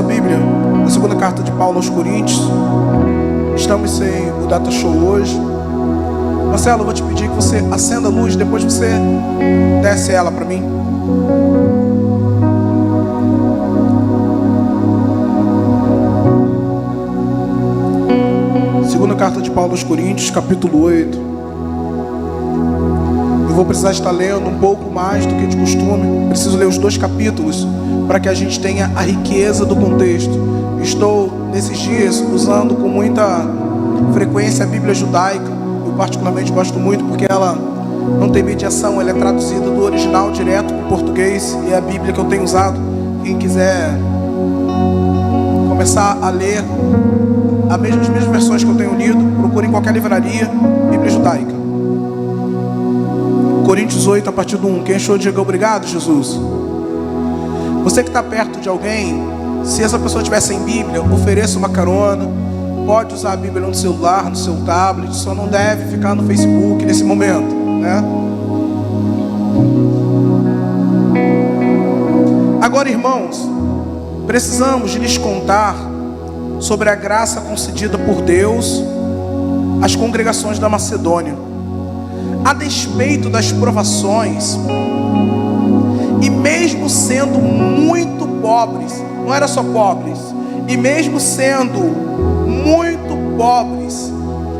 Bíblia na segunda carta de Paulo aos Coríntios. Estamos sem o Data Show hoje. Marcelo, eu vou te pedir que você acenda a luz, depois você desce ela para mim. Segunda carta de Paulo aos Coríntios, capítulo 8. Eu vou precisar estar lendo um pouco mais do que de costume. Preciso ler os 2 capítulos para que a gente tenha a riqueza do contexto. Estou, nesses dias, usando com muita frequência a Bíblia judaica. Eu particularmente gosto muito porque ela não tem mediação, ela é traduzida do original direto para o português. E é a Bíblia que eu tenho usado. Quem quiser começar a ler as mesmas versões que eu tenho lido, procure em qualquer livraria, Bíblia judaica. Coríntios 8, a partir do 1. Quem achou, diga obrigado, Jesus. Você que está perto de alguém, se essa pessoa estiver sem Bíblia, ofereça uma carona. Pode usar a Bíblia no celular, no seu tablet. Só não deve ficar no Facebook nesse momento, né? Agora, irmãos, precisamos lhes contar sobre a graça concedida por Deus às congregações da Macedônia. A despeito das provações, e mesmo sendo muito pobres, não era só pobres, e mesmo sendo muito pobres,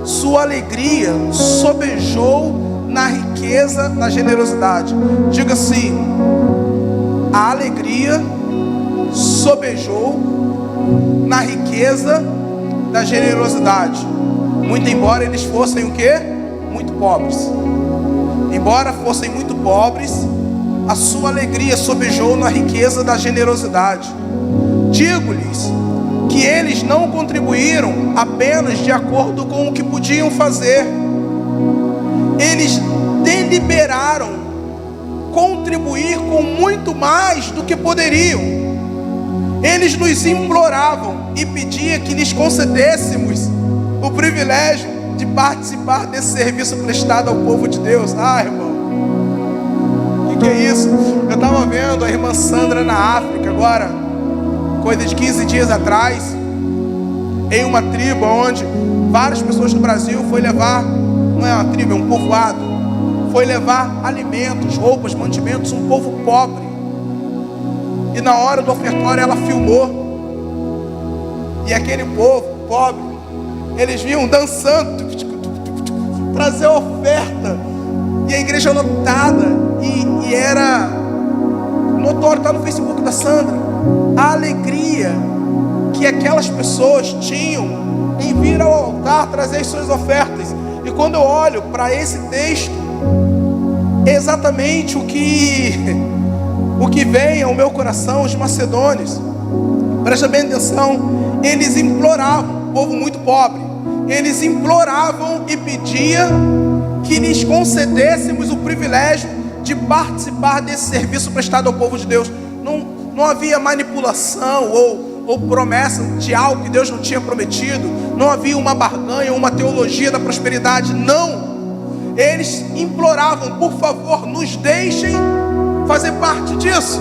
sua alegria sobejou na riqueza, na generosidade. Diga assim: a alegria sobejou na riqueza da generosidade. Muito embora eles fossem o quê? Muito pobres. Embora fossem muito pobres, a sua alegria sobejou na riqueza da generosidade. Digo-lhes que eles não contribuíram apenas de acordo com o que podiam fazer. Eles deliberaram contribuir com muito mais do que poderiam. Eles nos imploravam e pediam que lhes concedêssemos o privilégio de participar desse serviço prestado ao povo de Deus. Ah, irmão, o que é isso? Eu estava vendo a irmã Sandra na África agora, coisa de 15 dias atrás, em uma tribo onde várias pessoas do Brasil foi levar, não é uma tribo, é um povoado, foi levar alimentos, roupas, mantimentos, um povo pobre. E na hora do ofertório ela filmou. E aquele povo pobre, eles vinham dançando, trazer oferta. E a igreja lotada. E era notório, está no Facebook da Sandra, a alegria que aquelas pessoas tinham em vir ao altar trazer as suas ofertas. E quando eu olho para esse texto, é exatamente o que vem ao meu coração. Os macedônios, presta bem atenção, eles imploravam, povo muito pobre, eles imploravam e pediam que lhes concedêssemos o privilégio de participar desse serviço prestado ao povo de Deus. Não havia manipulação ou promessa de algo que Deus não tinha prometido. Não havia uma barganha, uma teologia da prosperidade. Não, eles imploravam: por favor, nos deixem fazer parte disso.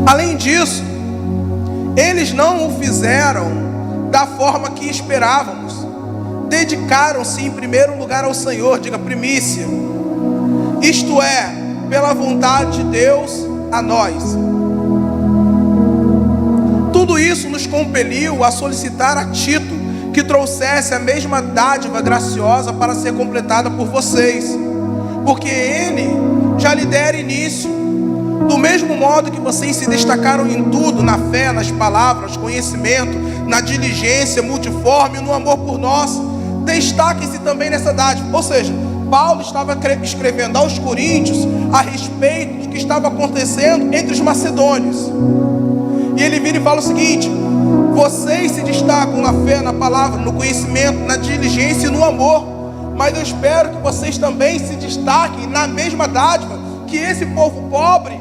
Além disso, eles não o fizeram da forma que esperávamos. Dedicaram-se em primeiro lugar ao Senhor, diga primícia, isto é, pela vontade de Deus a nós. Tudo isso nos compeliu a solicitar a Tito que trouxesse a mesma dádiva graciosa para ser completada por vocês, porque ele já lhe dera início. Do mesmo modo que vocês se destacaram em tudo, na fé, nas palavras, conhecimento, na diligência multiforme, no amor por nós, destaquem-se também nessa dádiva. Ou seja, Paulo estava escrevendo aos Coríntios a respeito do que estava acontecendo entre os macedônios. E ele vira e fala o seguinte: vocês se destacam na fé, na palavra, no conhecimento, na diligência e no amor, mas eu espero que vocês também se destaquem na mesma dádiva que esse povo pobre,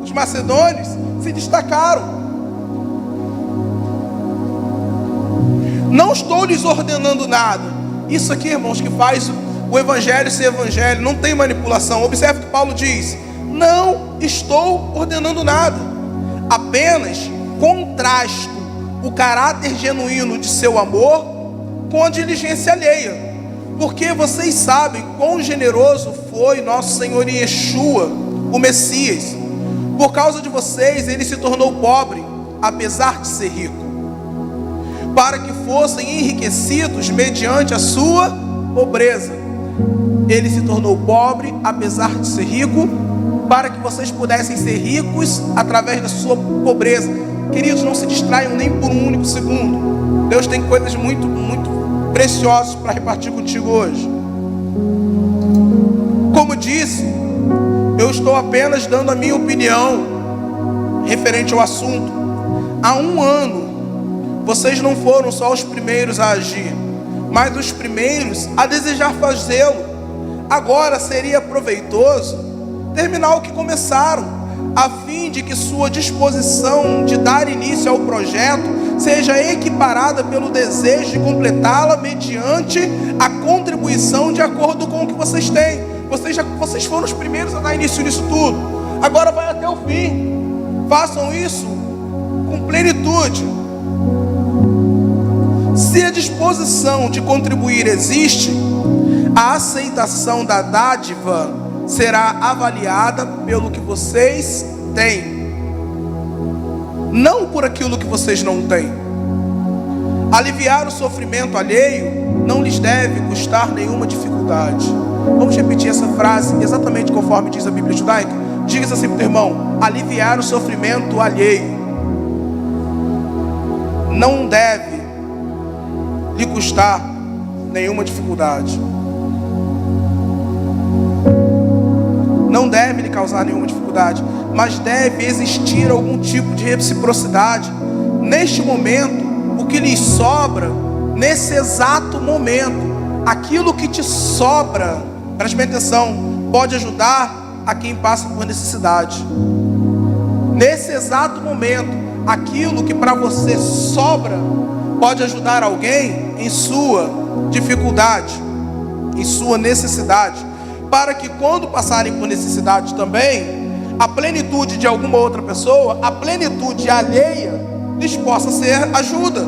os macedônios, se destacaram. Não estou lhes ordenando nada. Isso aqui, irmãos, que faz o evangelho ser evangelho. Não tem manipulação. Observe que Paulo diz: Não estou ordenando nada, apenas contrasto o caráter genuíno de seu amor com a diligência alheia, porque vocês sabem quão generoso foi nosso Senhor Yeshua, o Messias. Por causa de vocês, ele se tornou pobre, apesar de ser rico, para que fossem enriquecidos mediante a sua pobreza. Ele se tornou pobre, apesar de ser rico, para que vocês pudessem ser ricos através da sua pobreza. Queridos, não se distraiam nem por um único segundo. Deus tem coisas muito, muito preciosas para repartir contigo hoje. Como disse, eu estou apenas dando a minha opinião referente ao assunto. Há um ano, vocês não foram só os primeiros a agir, mas os primeiros a desejar fazê-lo. Agora seria proveitoso terminar o que começaram, a fim de que sua disposição de dar início ao projeto seja equiparada pelo desejo de completá-la mediante a contribuição de acordo com o que vocês têm. Vocês foram os primeiros a dar início nisso tudo. Agora vai até o fim. Façam isso com plenitude. Se a disposição de contribuir existe, a aceitação da dádiva será avaliada pelo que vocês têm, não por aquilo que vocês não têm. Aliviar o sofrimento alheio não lhes deve custar nenhuma dificuldade. Vamos repetir essa frase exatamente conforme diz a Bíblia judaica? Diga-se assim para o teu irmão: aliviar o sofrimento alheio não deve lhe custar nenhuma dificuldade. Não deve lhe causar nenhuma dificuldade, mas deve existir algum tipo de reciprocidade. Neste momento, o que lhes sobra, nesse exato momento, aquilo que te sobra, preste bem atenção, pode ajudar a quem passa por necessidade. Nesse exato momento, aquilo que para você sobra, pode ajudar alguém em sua dificuldade, em sua necessidade, para que quando passarem por necessidade também, a plenitude de alguma outra pessoa, a plenitude alheia, lhes possa ser ajuda.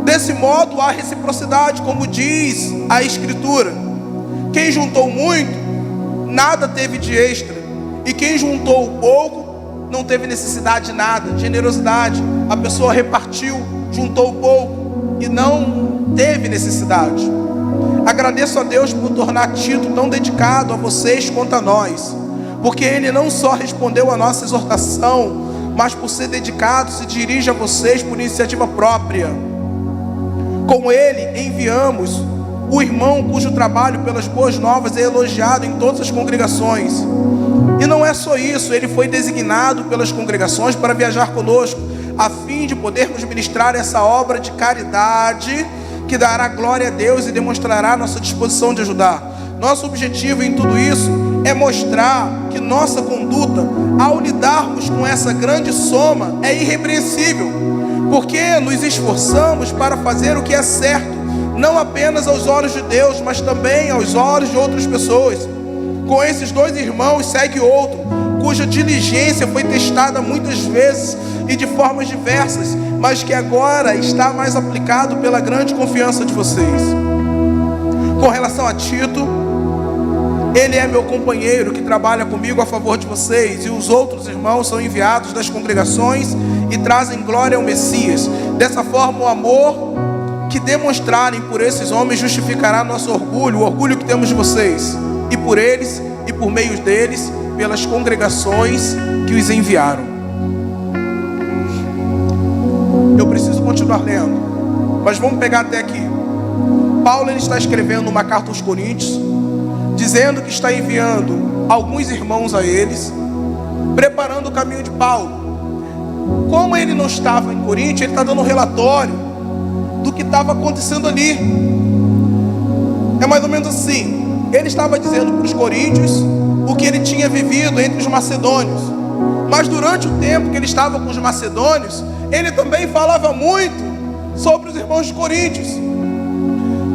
Desse modo há reciprocidade, como diz a Escritura: quem juntou muito, nada teve de extra, e quem juntou pouco, não teve necessidade de nada. Generosidade, a pessoa repartiu, juntou pouco e não teve necessidade. Agradeço a Deus por tornar Tito tão dedicado a vocês quanto a nós, porque ele não só respondeu a nossa exortação, mas por ser dedicado, se dirige a vocês por iniciativa própria. Com ele enviamos o irmão cujo trabalho pelas boas novas é elogiado em todas as congregações. E não é só isso, ele foi designado pelas congregações para viajar conosco, a fim de podermos ministrar essa obra de caridade que dará glória a Deus e demonstrará nossa disposição de ajudar. Nosso objetivo em tudo isso é mostrar que nossa conduta, ao lidarmos com essa grande soma, é irrepreensível, porque nos esforçamos para fazer o que é certo, não apenas aos olhos de Deus, mas também aos olhos de outras pessoas. Com esses dois irmãos segue outro, cuja diligência foi testada muitas vezes e de formas diversas, mas que agora está mais aplicado pela grande confiança de vocês. Com relação a Tito, ele é meu companheiro que trabalha comigo a favor de vocês, e os outros irmãos são enviados das congregações e trazem glória ao Messias. Dessa forma, o amor que demonstrarem por esses homens justificará nosso orgulho, o orgulho que temos de vocês, e por eles e por meio deles, pelas congregações que os enviaram. Eu preciso continuar lendo, mas vamos pegar até aqui. Paulo, ele está escrevendo uma carta aos Coríntios, dizendo que está enviando alguns irmãos a eles, preparando o caminho de Paulo. Como ele não estava em Corinto, ele está dando um relatório do que estava acontecendo ali. É mais ou menos assim: ele estava dizendo para os coríntios o que ele tinha vivido entre os macedônios, mas durante o tempo que ele estava com os macedônios, ele também falava muito sobre os irmãos de Coríntios.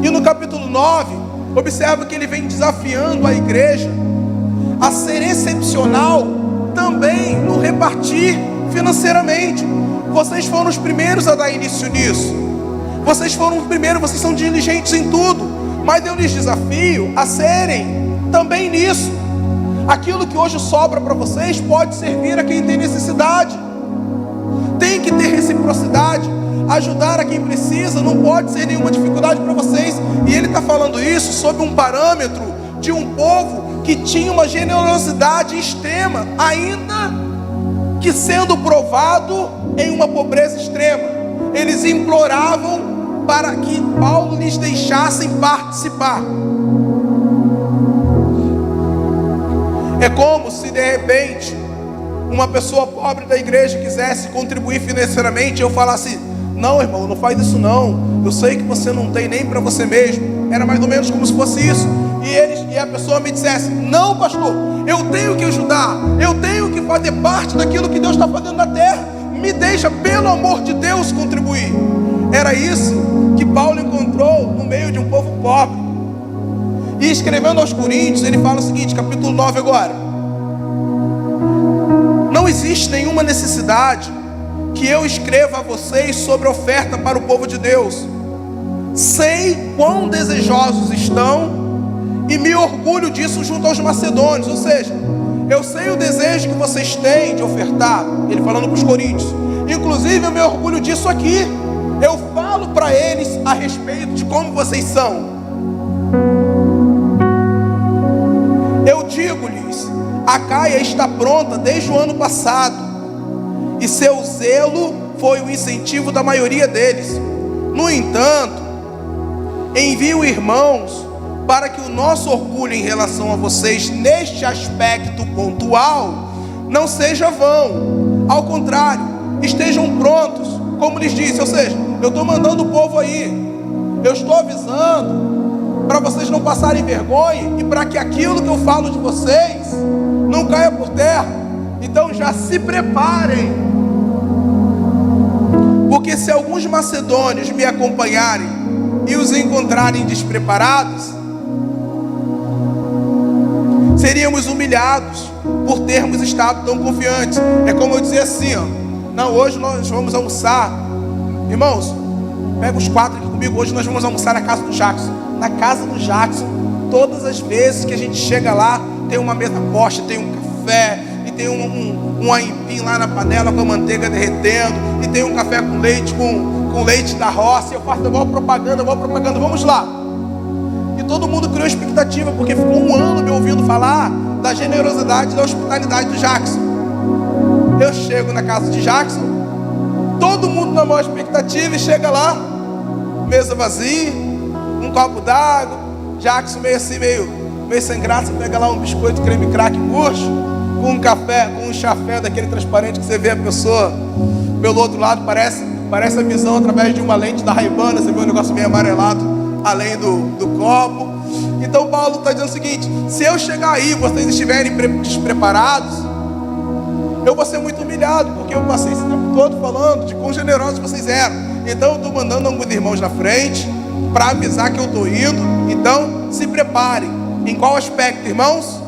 E no capítulo 9, observa que ele vem desafiando a igreja a ser excepcional também no repartir financeiramente. Vocês foram os primeiros a dar início nisso. Vocês foram os primeiros, vocês são diligentes em tudo. Mas eu lhes desafio a serem também nisso. Aquilo que hoje sobra para vocês pode servir a quem tem necessidade. Tem que ter reciprocidade. Ajudar a quem precisa não pode ser nenhuma dificuldade para vocês. E ele está falando isso sob um parâmetro de um povo que tinha uma generosidade extrema, ainda que sendo provado em uma pobreza extrema. Eles imploravam para que Paulo lhes deixasse participar. É como se de repente uma pessoa pobre da igreja quisesse contribuir financeiramente e eu falasse: não, irmão, não faz isso não, eu sei que você não tem nem para você mesmo. Era mais ou menos como se fosse isso. E a pessoa me dissesse: não, pastor, eu tenho que ajudar, eu tenho que fazer parte daquilo que Deus está fazendo na terra, me deixa, pelo amor de Deus, contribuir. Era isso que Paulo encontrou no meio de um povo pobre. E escrevendo aos Coríntios, ele fala o seguinte, capítulo 9 agora: não existe nenhuma necessidade que eu escreva a vocês sobre oferta para o povo de Deus. Sei quão desejosos estão e me orgulho disso junto aos macedônios. Ou seja, eu sei o desejo que vocês têm de ofertar. Ele falando para os coríntios. Inclusive eu me orgulho disso aqui. Eu falo para eles a respeito de como vocês são. Eu digo-lhes, a Caia está pronta desde o ano passado, e seu zelo foi o incentivo da maioria deles. No entanto, envio irmãos para que o nosso orgulho em relação a vocês neste aspecto pontual não seja vão. Ao contrário, estejam prontos, como lhes disse. Ou seja, eu estou mandando o povo aí, eu estou avisando para vocês não passarem vergonha e para que aquilo que eu falo de vocês não caia por terra. Então já se preparem, porque se alguns macedônios me acompanharem e os encontrarem despreparados, seríamos humilhados por termos estado tão confiantes. É como eu dizer assim, ó: não, hoje nós vamos almoçar, irmãos, pega os 4 aqui comigo, hoje nós vamos almoçar na casa do Jackson. Na casa do Jackson, todas as vezes que a gente chega lá, tem uma mesa posta, tem um café, e tem um aipim lá na panela com a manteiga derretendo, e tem um café com leite, com leite da roça. E eu faço igual propaganda, vamos lá. E todo mundo criou expectativa, porque ficou um ano me ouvindo falar da generosidade e da hospitalidade do Jackson. Eu chego na casa de Jackson, todo mundo na maior expectativa, e chega lá, mesa vazia, um copo d'água, Jackson meio assim, meio sem graça, pega lá um biscoito creme crack murcho, com um café, com um chafé daquele transparente que você vê a pessoa pelo outro lado, parece a visão através de uma lente da Ray-Ban, você vê um negócio meio amarelado além do copo. Então Paulo está dizendo o seguinte: se eu chegar aí e vocês estiverem despreparados, eu vou ser muito humilhado, porque eu passei esse tempo todo falando de quão generosos vocês eram. Então eu estou mandando alguns irmãos na frente para avisar que eu estou indo. Então se preparem. Em qual aspecto, irmãos?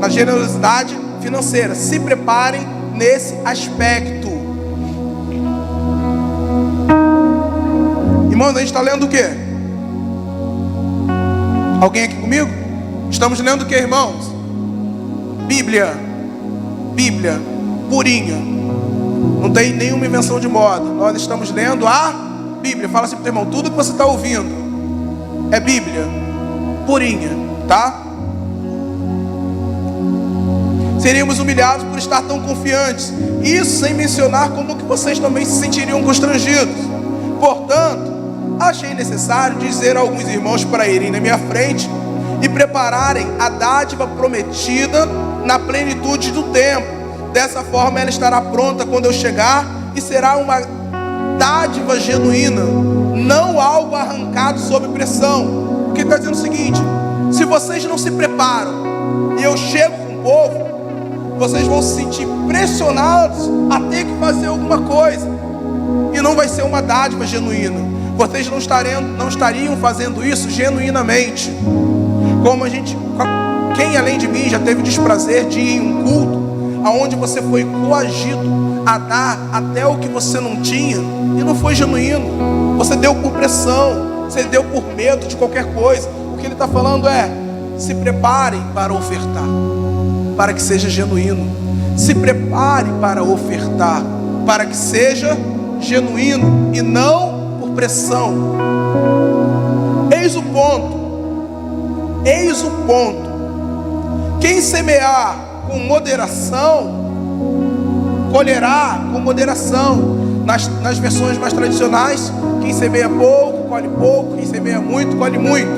Na generosidade financeira. Se preparem nesse aspecto. Irmãos, a gente está lendo o quê? Alguém aqui comigo? Estamos lendo o quê, irmãos? Bíblia purinha. Não tem nenhuma invenção de moda. Nós estamos lendo a Bíblia. Fala assim para o irmão: tudo que você está ouvindo é Bíblia purinha, tá? Seríamos humilhados por estar tão confiantes. Isso sem mencionar como que vocês também se sentiriam constrangidos. Portanto, achei necessário dizer a alguns irmãos para irem na minha frente e prepararem a dádiva prometida na plenitude do tempo. Dessa forma ela estará pronta quando eu chegar, e será uma dádiva genuína, não algo arrancado sob pressão. Porque está dizendo o seguinte: se vocês não se preparam e eu chego com o povo, vocês vão se sentir pressionados a ter que fazer alguma coisa, e não vai ser uma dádiva genuína. Vocês não estariam fazendo isso genuinamente, como a gente Quem além de mim já teve o desprazer de ir em um culto aonde você foi coagido a dar até o que você não tinha e não foi genuíno? Você deu por pressão, você deu por medo de qualquer coisa. O que ele está falando é: se preparem para ofertar, para que seja genuíno. Se prepare para ofertar, para que seja genuíno e não por pressão. Eis o ponto. Eis o ponto. Quem semear com moderação, colherá com moderação. Nas versões mais tradicionais, quem semeia pouco, colhe pouco. Quem semeia muito, colhe muito.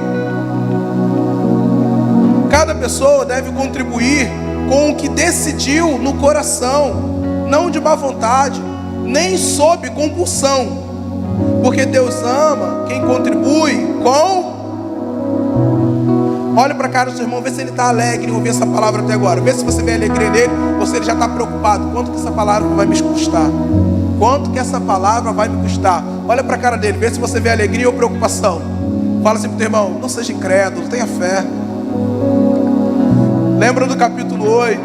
Cada pessoa deve contribuir com o que decidiu no coração, não de má vontade, nem sob compulsão, porque Deus ama quem contribui com... Olha para a cara do seu irmão, vê se ele está alegre em ouvir essa palavra até agora. Vê se você vê alegria nele, ou se ele já está preocupado. Quanto que essa palavra vai me custar? Quanto que essa palavra vai me custar? Olha para a cara dele, vê se você vê alegria ou preocupação. Fala assim para o teu irmão: não seja incrédulo, tenha fé. Lembra do capítulo 8?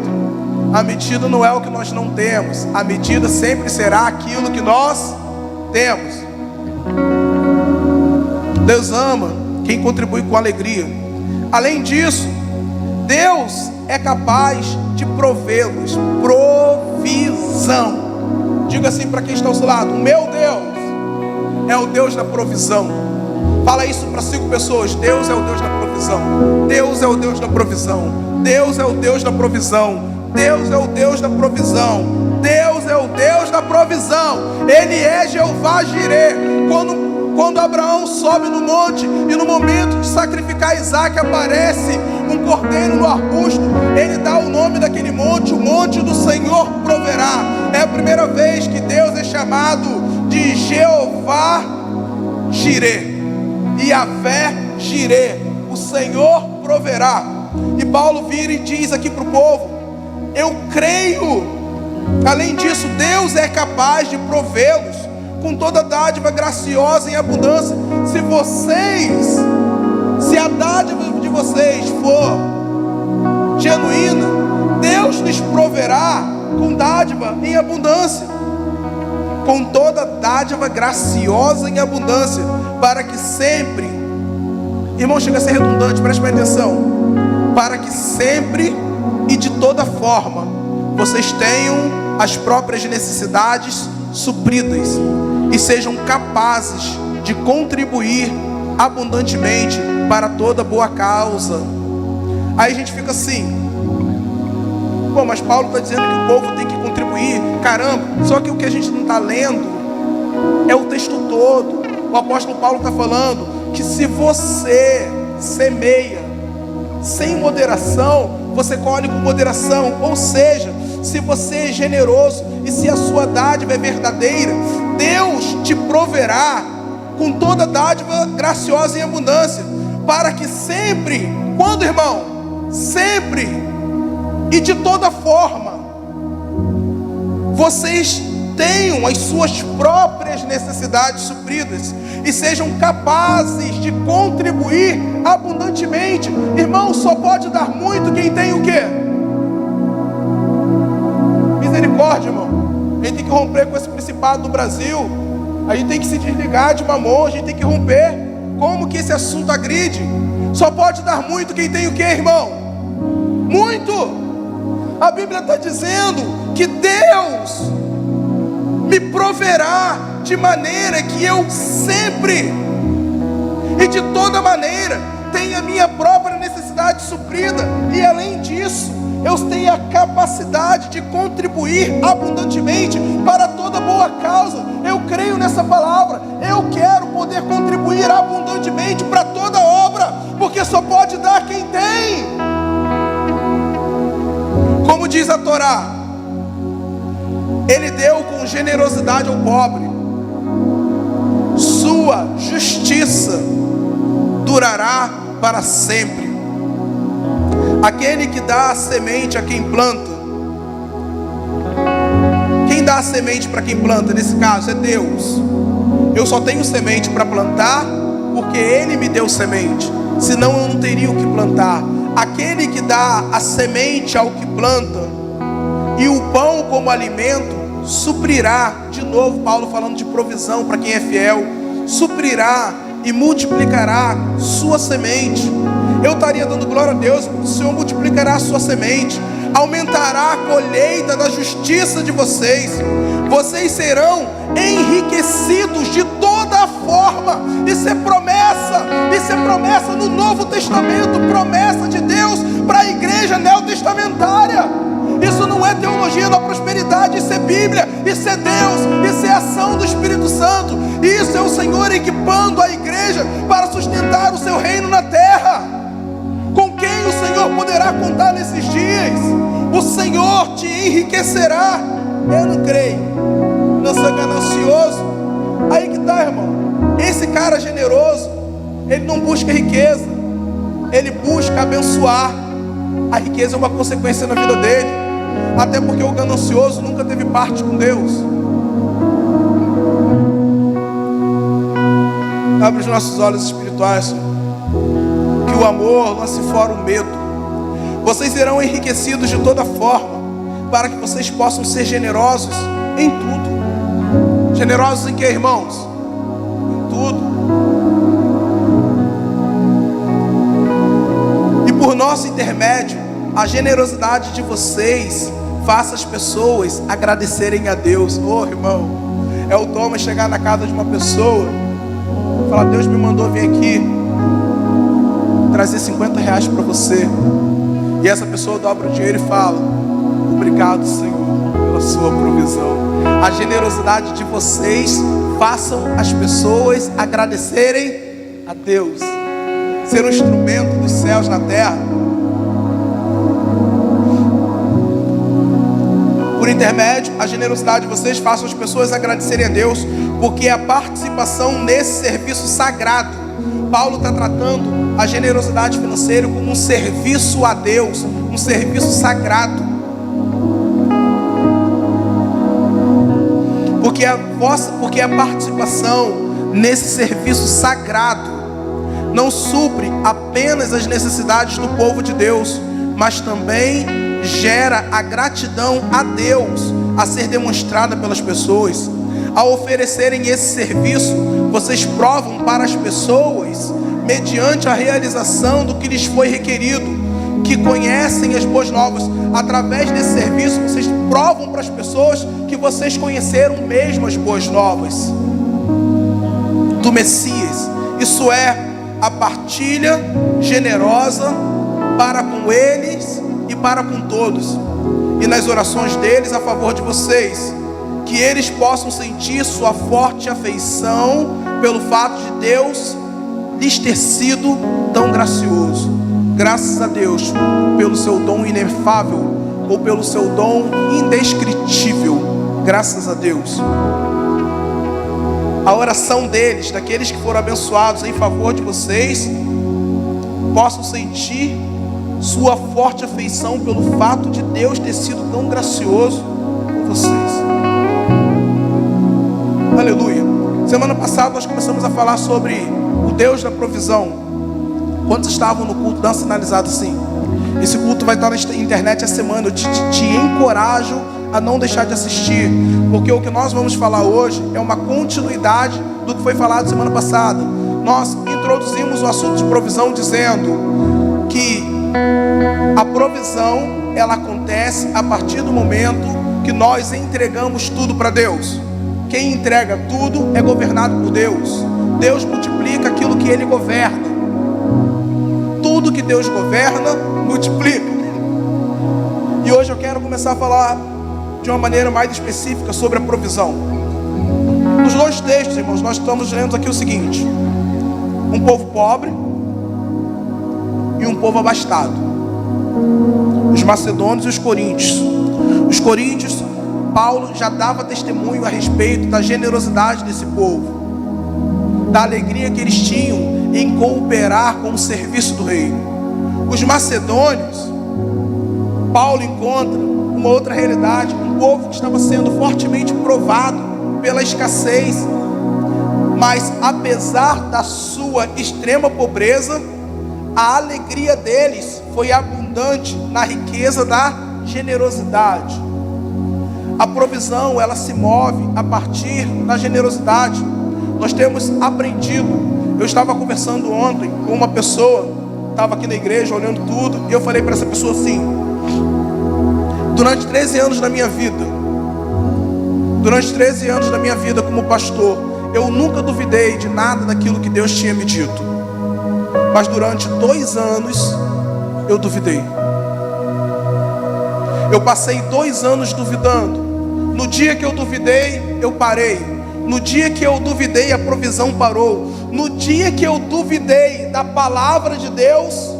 A medida não é o que nós não temos, a medida sempre será aquilo que nós temos. Deus ama quem contribui com alegria. Além disso, Deus é capaz de provê-los. Provisão. Diga assim para quem está ao seu lado: o meu Deus é o Deus da provisão. Fala isso para 5 pessoas: Deus é o Deus da provisão. Deus é o Deus da provisão. Deus é o Deus da provisão. Deus é o Deus da provisão. Deus é o Deus da provisão. Ele é Jeová Jirê. Quando Abraão sobe no monte e no momento de sacrificar Isaac aparece um cordeiro no arbusto, ele dá o nome daquele monte: o monte do Senhor proverá. É a primeira vez que Deus é chamado de Jeová Jirê, Yahvé Jirê, o Senhor proverá. E Paulo vira e diz aqui para o povo: eu creio. Além disso, Deus é capaz de provê-los com toda dádiva graciosa em abundância. Se a dádiva de vocês for genuína, Deus lhes proverá com dádiva em abundância, com toda dádiva graciosa em abundância, para que sempre, irmão, chega a ser redundante, preste bem atenção, para que sempre e de toda forma vocês tenham as próprias necessidades supridas e sejam capazes de contribuir abundantemente para toda boa causa. Aí a gente fica assim: pô, mas Paulo está dizendo que o povo tem que contribuir. Caramba, só que o que a gente não está lendo é o texto todo. O apóstolo Paulo está falando que se você semeia sem moderação, você colhe com moderação. Ou seja, se você é generoso e se a sua dádiva é verdadeira, Deus te proverá com toda dádiva graciosa em abundância, para que sempre, quando, irmão? Sempre e de toda forma, vocês tenham as suas próprias necessidades supridas e sejam capazes de contribuir abundantemente. Irmão, só pode dar muito quem tem o quê? Misericórdia, irmão. A gente tem que romper com esse principado do Brasil. A gente tem que se desligar de mamon. A gente tem que romper. Como que esse assunto agride? Só pode dar muito quem tem o quê, irmão? Muito. A Bíblia está dizendo que Deus me proverá de maneira que eu sempre e de toda maneira tenha a minha própria necessidade suprida. E além disso, eu tenho a capacidade de contribuir abundantemente para toda boa causa. Eu creio nessa palavra. Eu quero poder contribuir abundantemente para toda obra, porque só pode dar quem tem. Como diz a Torá, Ele deu com generosidade ao pobre. Sua justiça durará para sempre. Aquele que dá a semente a quem planta. Quem dá a semente para quem planta, nesse caso, é Deus. Eu só tenho semente para plantar porque Ele me deu semente. Senão eu não teria o que plantar. aquele que dá a semente ao que planta e o pão como alimento, suprirá, de novo Paulo falando de provisão para quem é fiel, suprirá e multiplicará sua semente. Eu estaria dando glória a Deus, o Senhor multiplicará a sua semente, aumentará a colheita da justiça de vocês, vocês serão enriquecidos de toda forma. Isso é promessa no Novo Testamento, promessa de Deus para a igreja neotestamentária. Isso não é teologia da prosperidade, isso é Bíblia, isso é Deus, isso é ação do Espírito Santo, isso é o Senhor equipando a igreja para sustentar o seu reino na terra. Com quem o Senhor poderá contar nesses dias? O Senhor te enriquecerá. Eu não creio, não sou ganancioso. Aí que tá, irmão. Esse cara generoso, ele não busca riqueza, ele busca abençoar. A riqueza é uma consequência na vida dele, até porque o ganancioso nunca teve parte com Deus. Abre os nossos olhos espirituais, Senhor. Que o amor lance fora o medo. Vocês serão enriquecidos de toda forma, para que vocês possam ser generosos em tudo. Generosos em que, irmãos? Em tudo. E por nosso intermédio, a generosidade de vocês faça as pessoas agradecerem a Deus. Oh, irmão, é o Thomas chegar na casa de uma pessoa, falar: Deus me mandou vir aqui trazer 50 reais para você. E essa pessoa dobra o dinheiro e fala: obrigado, Senhor, pela sua provisão. A generosidade de vocês façam as pessoas agradecerem a Deus. Ser um instrumento dos céus na terra. Por intermédio, a generosidade de vocês façam as pessoas agradecerem a Deus, porque a participação nesse serviço sagrado. Paulo está tratando a generosidade financeira como um serviço a Deus, um serviço sagrado. Porque a participação nesse serviço sagrado não supre apenas as necessidades do povo de Deus, mas também gera a gratidão a Deus a ser demonstrada pelas pessoas. Ao oferecerem esse serviço, vocês provam para as pessoas, mediante a realização do que lhes foi requerido, que conhecem as boas novas. Através desse serviço, vocês provam para as pessoas que vocês conheceram mesmo as boas novas do Messias. Isso é a partilha generosa para com eles e para com todos. E nas orações deles a favor de vocês, que eles possam sentir sua forte afeição pelo fato de Deus lhes ter sido tão gracioso. Graças a Deus pelo seu dom inefável, ou pelo seu dom indescritível. Graças a Deus. A oração deles, daqueles que foram abençoados em favor de vocês, possam sentir sua forte afeição pelo fato de Deus ter sido tão gracioso com vocês. Aleluia. Semana passada nós começamos a falar sobre o Deus da provisão. Quantos estavam no culto? Dá uma sinalizada assim. Esse culto vai estar na internet essa semana. Eu te encorajo a não deixar de assistir, porque o que nós vamos falar hoje é uma continuidade do que foi falado semana passada. Nós introduzimos o assunto de provisão dizendo que a provisão, ela acontece a partir do momento que nós entregamos tudo para Deus. Quem entrega tudo é governado por Deus. Deus multiplica aquilo que Ele governa. Tudo que Deus governa, multiplica. E hoje eu quero começar a falar de uma maneira mais específica sobre a provisão. Nos dois textos, irmãos, nós estamos lendo aqui o seguinte: um povo pobre e um povo abastado. Os macedônios e os coríntios. Os coríntios, Paulo já dava testemunho a respeito da generosidade desse povo, da alegria que eles tinham em cooperar com o serviço do reino. Os macedônios, Paulo encontra uma outra realidade, um povo que estava sendo fortemente provado pela escassez, mas apesar da sua extrema pobreza, a alegria deles foi abundante na riqueza da generosidade. A provisão, ela se move a partir da generosidade. Nós temos aprendido. Eu estava conversando ontem com uma pessoa, estava aqui na igreja olhando tudo, e eu falei para essa pessoa assim: durante 13 anos da minha vida, como pastor, eu nunca duvidei de nada daquilo que Deus tinha me dito. Mas durante 2 anos eu duvidei. Eu passei 2 anos duvidando. No dia que eu duvidei, eu parei. No dia que eu duvidei, a provisão parou. No dia que eu duvidei da palavra de Deus,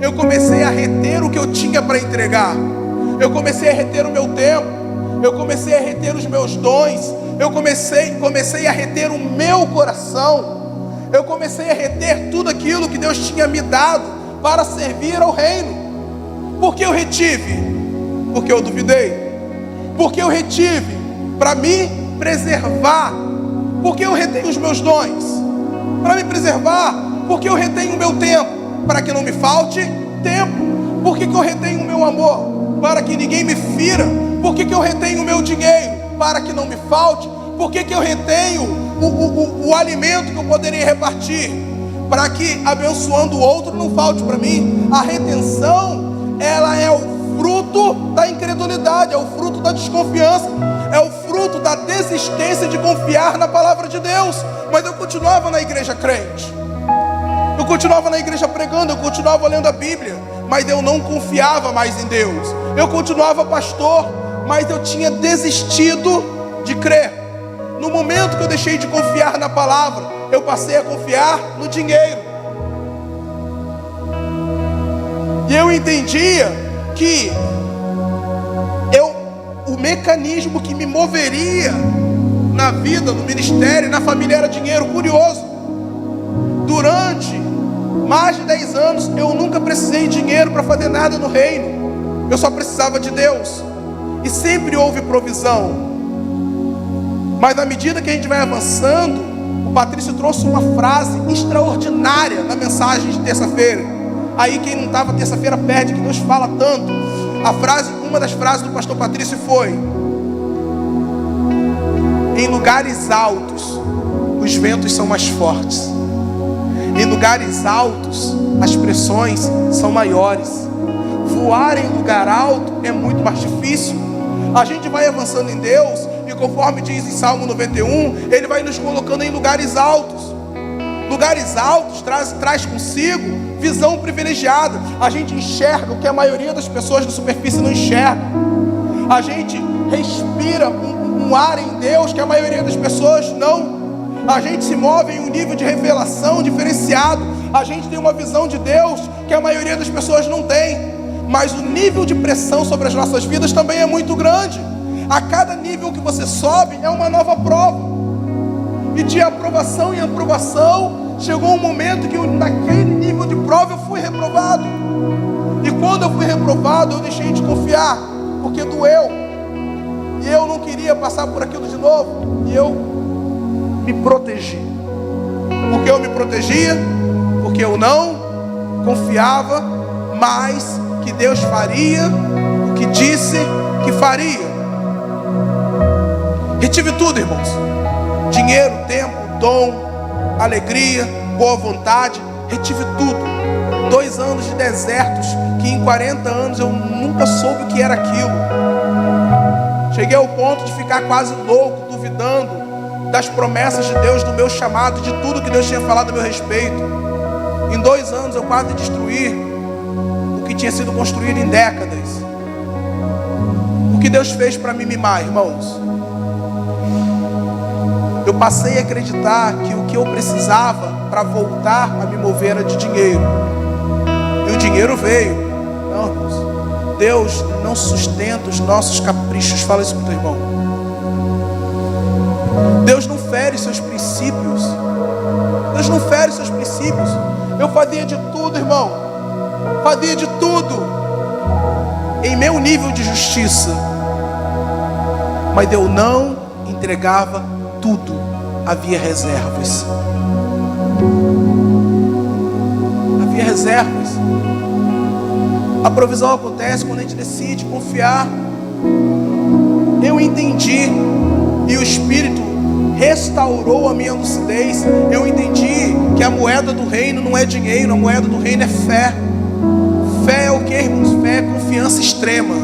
eu comecei a reter o que eu tinha para entregar. Eu comecei a reter o meu tempo. Eu comecei a reter os meus dons. Eu comecei a reter o meu coração. Eu comecei a reter tudo aquilo que Deus tinha me dado para servir ao reino. Por que eu retive? Porque eu duvidei. Porque eu retive para me preservar. Porque eu retenho os meus dons para me preservar. Porque eu retenho o meu tempo para que não me falte tempo. Porque eu retenho o meu amor para que ninguém me fira. Porque eu retenho o meu dinheiro para que não me falte. Porque eu retenho o alimento que eu poderia repartir para que, abençoando o outro, não falte para mim. A retenção, ela é o fruto da incredulidade, é o fruto da desconfiança, é o fruto da desistência de confiar na palavra de Deus. Mas eu continuava na igreja crente, eu continuava na igreja pregando, eu continuava lendo a Bíblia, mas eu não confiava mais em Deus. Eu continuava pastor, mas eu tinha desistido de crer. No momento que eu deixei de confiar na palavra, eu passei a confiar no dinheiro. E eu entendia que o mecanismo que me moveria na vida, no ministério, na família era dinheiro. Curioso, durante mais de 10 anos eu nunca precisei de dinheiro para fazer nada no reino. Eu só precisava de Deus, e sempre houve provisão. Mas na medida que a gente vai avançando, o Patrício trouxe uma frase extraordinária na mensagem de terça-feira. Aí quem não estava terça-feira perde, que Deus fala tanto. Uma das frases do pastor Patrício foi: em lugares altos os ventos são mais fortes. Em lugares altos as pressões são maiores. Voar em lugar alto é muito mais difícil. A gente vai avançando em Deus, e conforme diz em Salmo 91, Ele vai nos colocando em lugares altos. Lugares altos traz consigo visão privilegiada. A gente enxerga o que a maioria das pessoas da superfície não enxerga. A gente respira um ar em Deus que a maioria das pessoas não. A gente se move em um nível de revelação diferenciado. A gente tem uma visão de Deus que a maioria das pessoas não tem. Mas o nível de pressão sobre as nossas vidas também é muito grande. A cada nível que você sobe é uma nova prova. E de aprovação em aprovação, chegou um momento que naquele nível de prova eu fui reprovado. E quando eu fui reprovado, eu deixei de confiar, porque doeu. E eu não queria passar por aquilo de novo. E eu me protegi. Porque eu me protegia? Porque eu não confiava mais que Deus faria o que disse que faria. Retive tudo, irmãos: dinheiro, tempo, dom, alegria, boa vontade. Retive tudo. 2 anos de desertos, que em 40 anos eu nunca soube o que era aquilo. Cheguei ao ponto de ficar quase louco, duvidando das promessas de Deus, do meu chamado, de tudo que Deus tinha falado a meu respeito. Em 2 anos eu quase destruí o que tinha sido construído em décadas. O que Deus fez para me mimar, irmãos? Eu passei a acreditar que o que eu precisava para voltar a me mover era de dinheiro. E o dinheiro veio. Não, irmãos, Deus não sustenta os nossos caprichos. Fala isso com o teu irmão. Deus não fere seus princípios. Deus não fere seus princípios. Eu fazia de tudo, irmão. Fazia de tudo em meu nível de justiça. Mas eu não entregava tudo. Havia reservas. Havia reservas. A provisão acontece quando a gente decide confiar. Eu entendi, e o Espírito restaurou a minha lucidez. Eu entendi que a moeda do reino não é dinheiro, a moeda do reino é fé. Fé é o que, irmãos? Fé é confiança extrema.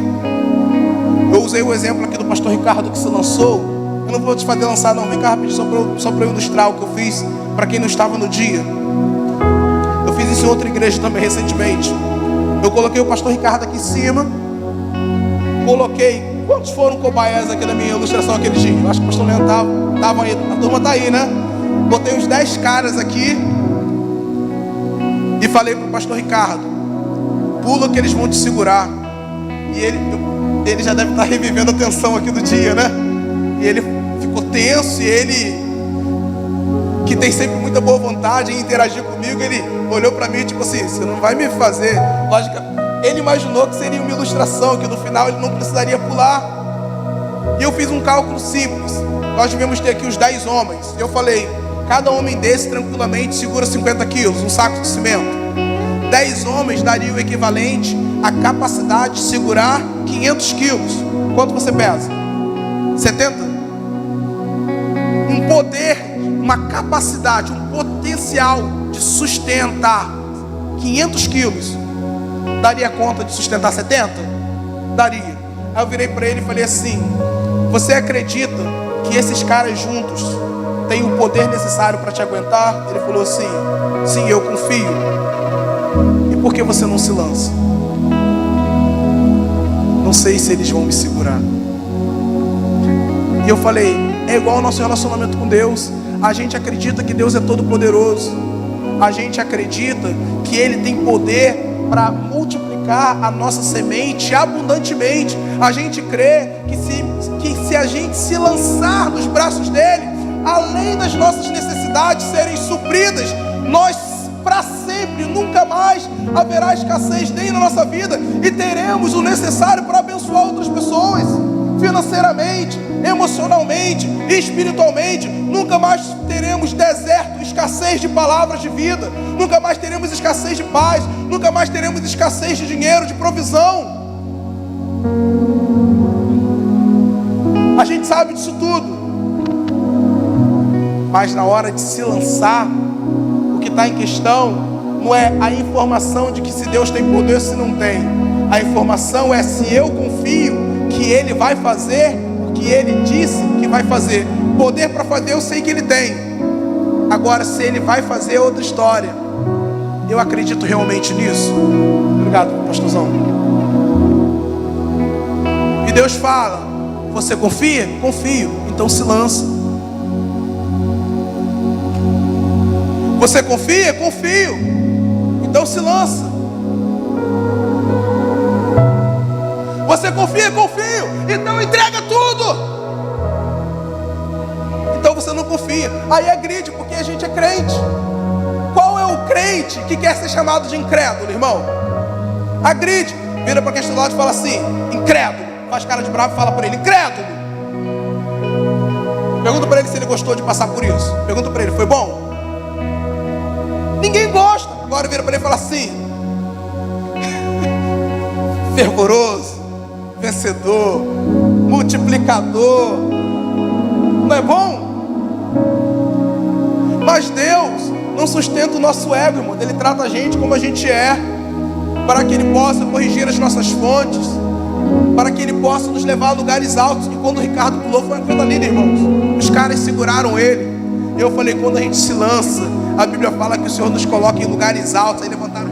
Eu usei o exemplo aqui do pastor Ricardo que se lançou. Eu não vou te fazer lançar não, vem cá rapidinho, só para eu ilustrar o que eu fiz para quem não estava no dia. Eu fiz isso em outra igreja também recentemente. Eu coloquei o pastor Ricardo aqui em cima. Coloquei, quantos foram cobaias aqui na minha ilustração aquele dia? Eu acho que o pastor Leandro estava aí, a turma está aí, né? Botei uns 10 caras aqui e falei para o pastor Ricardo: pula que eles vão te segurar. E ele já deve estar revivendo a tensão aqui do dia, né? E ele ficou tenso, e ele, que tem sempre muita boa vontade em interagir comigo, ele olhou para mim tipo assim: você não vai me fazer. Lógico, ele imaginou que seria uma ilustração, que no final ele não precisaria pular. E eu fiz um cálculo simples. Nós devemos ter aqui os 10 homens. Eu falei: cada homem desse tranquilamente segura 50 quilos, um saco de cimento. 10 homens daria o equivalente à capacidade de segurar 500 quilos. Quanto você pesa? 70? Um poder, uma capacidade, um potencial de sustentar 500 quilos. Daria conta de sustentar 70? Daria. Aí eu virei para ele e falei assim: você acredita que esses caras juntos têm o poder necessário para te aguentar? Ele falou assim: sim, eu confio. E por que você não se lança? Não sei se eles vão me segurar. E eu falei: é igual ao nosso relacionamento com Deus. A gente acredita que Deus é todo poderoso. A gente acredita que Ele tem poder para multiplicar a nossa semente abundantemente. A gente crê que se a gente se lançar nos braços dele, além das nossas necessidades serem supridas, nós para sempre, nunca mais haverá escassez nem na nossa vida, e teremos o necessário para abençoar outras pessoas, financeiramente, emocionalmente, espiritualmente. Nunca mais teremos deserto, escassez de palavras de vida. Nunca mais teremos escassez de paz. Nunca mais teremos escassez de dinheiro, de provisão. A gente sabe disso tudo. Mas na hora de se lançar, o que está em questão não é a informação de que se Deus tem poder ou se não tem. A informação é se eu confio que Ele vai fazer o que Ele disse que vai fazer. Poder para fazer eu sei que Ele tem. Agora, se Ele vai fazer é outra história. Eu acredito realmente nisso. Obrigado, pastorzão. E Deus fala: você confia? Confio. Então se lança. Você confia? Confio. Então se lança. Você confia? Confio. Então entrega tudo. Então você não confia. Aí agride, porque a gente é crente. Qual é o crente que quer ser chamado de incrédulo, irmão? Agride. Vira para quem está do lado e fala assim: incrédulo. Faz cara de bravo e fala para ele: incrédulo. Pergunta para ele se ele gostou de passar por isso. Pergunta para ele: foi bom? Ninguém gosta. Agora vira para ele e fala assim: fervoroso, vencedor, multiplicador. Não é bom? Mas Deus não sustenta o nosso ego, irmão. Ele trata a gente como a gente é, para que Ele possa corrigir as nossas fontes, para que Ele possa nos levar a lugares altos. E quando o Ricardo pulou, foi uma coisa linda, irmãos. Os caras seguraram ele. Eu falei: quando a gente se lança, a Bíblia fala que o Senhor nos coloca em lugares altos. Aí levantaram.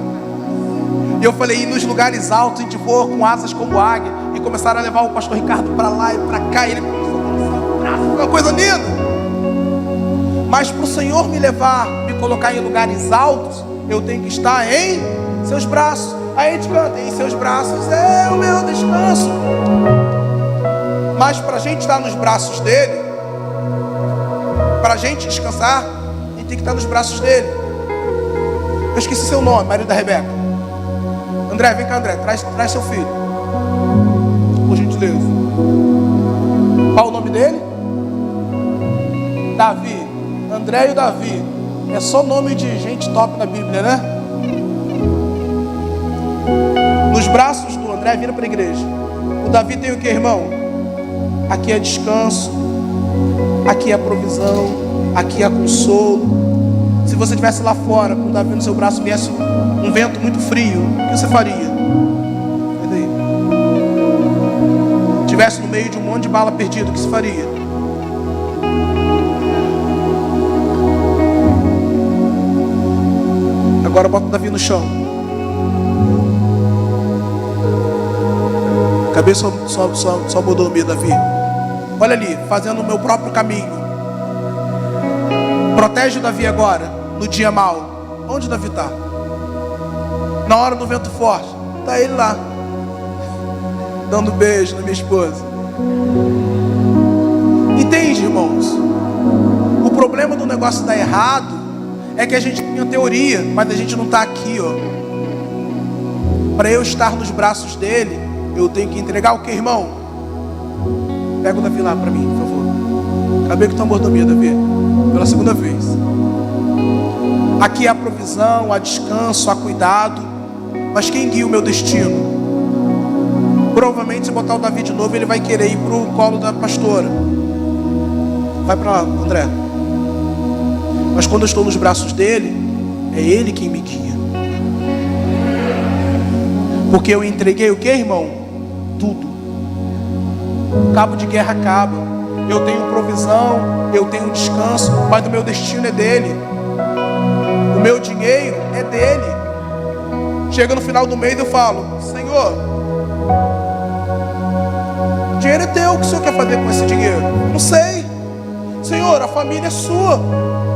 E eu falei: e nos lugares altos a gente voa com asas como águia. E começaram a levar o pastor Ricardo para lá e para cá. E ele começou a balançar o braço. Foi uma coisa linda. Mas para o Senhor me levar, me colocar em lugares altos, eu tenho que estar em seus braços. Aí a gente canta: em seus braços é o meu descanso. Mas para a gente estar nos braços dele, para a gente descansar, a gente tem que estar nos braços dele. Eu esqueci seu nome, marido da Rebeca. André, vem cá, André, traz seu filho, por gentileza. Qual o nome dele? Davi. André e o Davi. É só nome de gente top na Bíblia, né? Nos Nos braços do André, vira para a igreja. O Davi tem o que, irmão? Aqui é descanso, aqui é provisão, aqui é consolo. Se você estivesse lá fora, com o Davi no seu braço, viesse um vento muito frio, o que você faria? E daí? Estivesse no meio de um monte de bala perdida, o que você faria? Agora bota o Davi no chão. Cabeça só mordomia, Davi. Olha ali, fazendo o meu próprio caminho. Protege o Davi agora, no dia mau. Onde o Davi está? Na hora do vento forte, está ele lá, dando beijo na minha esposa. Entende, irmãos? O problema do negócio dar errado é que a gente tem a teoria, mas a gente não está aqui, ó. Para eu estar nos braços dele, eu tenho que entregar o que, irmão? Pega o Davi lá para mim, por favor. Acabei com tua mordomia, Davi, pela segunda vez. Aqui há provisão, há descanso, há cuidado. Mas quem guia o meu destino? Provavelmente se botar o Davi de novo, ele vai querer ir para o colo da pastora. Vai para lá, André. Mas quando eu estou nos braços dele, é ele quem me guia. Porque eu entreguei o que, irmão? Tudo. O cabo de guerra acaba. Eu tenho provisão, eu tenho descanso, mas o meu destino é dele. O meu dinheiro é dele. Chega no final do mês eu falo: Senhor, o dinheiro é teu, o que o Senhor quer fazer com esse dinheiro? Não sei. Senhor, a família é sua.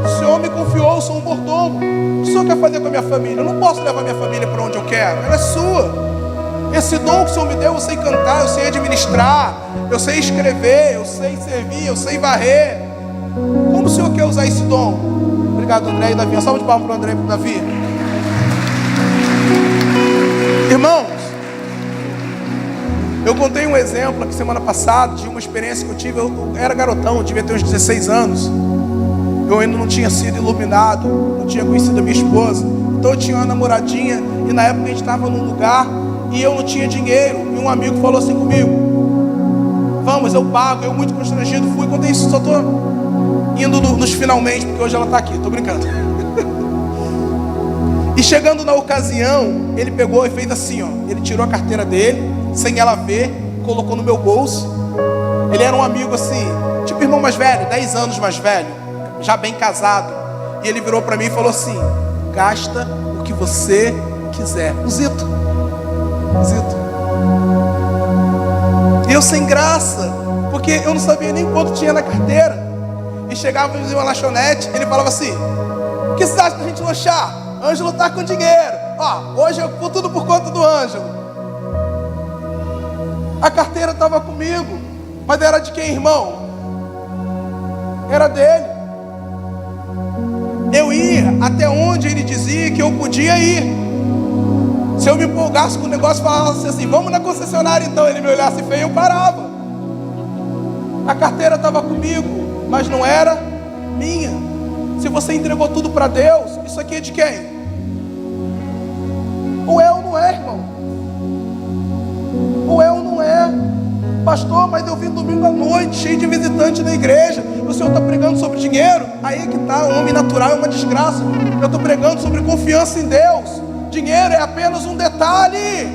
O Senhor me confiou, eu sou um mordomo. O que o Senhor quer fazer com a minha família? Eu não posso levar minha família para onde eu quero, ela é sua. Esse dom que o Senhor me deu, eu sei cantar, eu sei administrar, eu sei escrever, eu sei servir, eu sei varrer. Como o Senhor quer usar esse dom? Obrigado, André e Davi. Uma salva de palmas para o André e para o Davi. Irmãos, eu contei um exemplo aqui semana passada de uma experiência que eu tive. Eu era garotão, eu devia ter uns 16 anos. Eu ainda não tinha sido iluminado, não tinha conhecido a minha esposa. Então eu tinha uma namoradinha e na época a gente estava num lugar e eu não tinha dinheiro. E um amigo falou assim comigo: vamos, eu pago. Eu muito constrangido fui. Quando isso, só estou indo nos finalmente, porque hoje ela está aqui, estou brincando. E chegando na ocasião, ele pegou e fez assim, ó. Ele tirou a carteira dele, sem ela ver, colocou no meu bolso. Ele era um amigo assim, tipo irmão mais velho, 10 anos mais velho, já bem casado. E ele virou para mim e falou assim: gasta o que você quiser. O Zito. E eu sem graça, porque eu não sabia nem quanto tinha na carteira. E chegávamos em uma lanchonete, ele falava assim: o que você acha da gente lanchar? Ângelo tá com dinheiro. Ó, hoje eu vou tudo por conta do Ângelo. A carteira estava comigo, mas era de quem, irmão? Era dele. Eu ia até onde ele dizia que eu podia ir. Se eu me empolgasse com o negócio, falasse assim: vamos na concessionária então. Ele me olhasse feio, eu parava. A carteira estava comigo, mas não era minha. Se você entregou tudo para Deus, isso aqui é de quem? Ou é ou não é, irmão? Ou é ou não é? Pastor, mas eu vim domingo à noite, cheio de visitante na igreja. O senhor está pregando sobre dinheiro? Aí que está, o homem natural é uma desgraça. Eu estou pregando sobre confiança em Deus. Dinheiro é apenas um detalhe,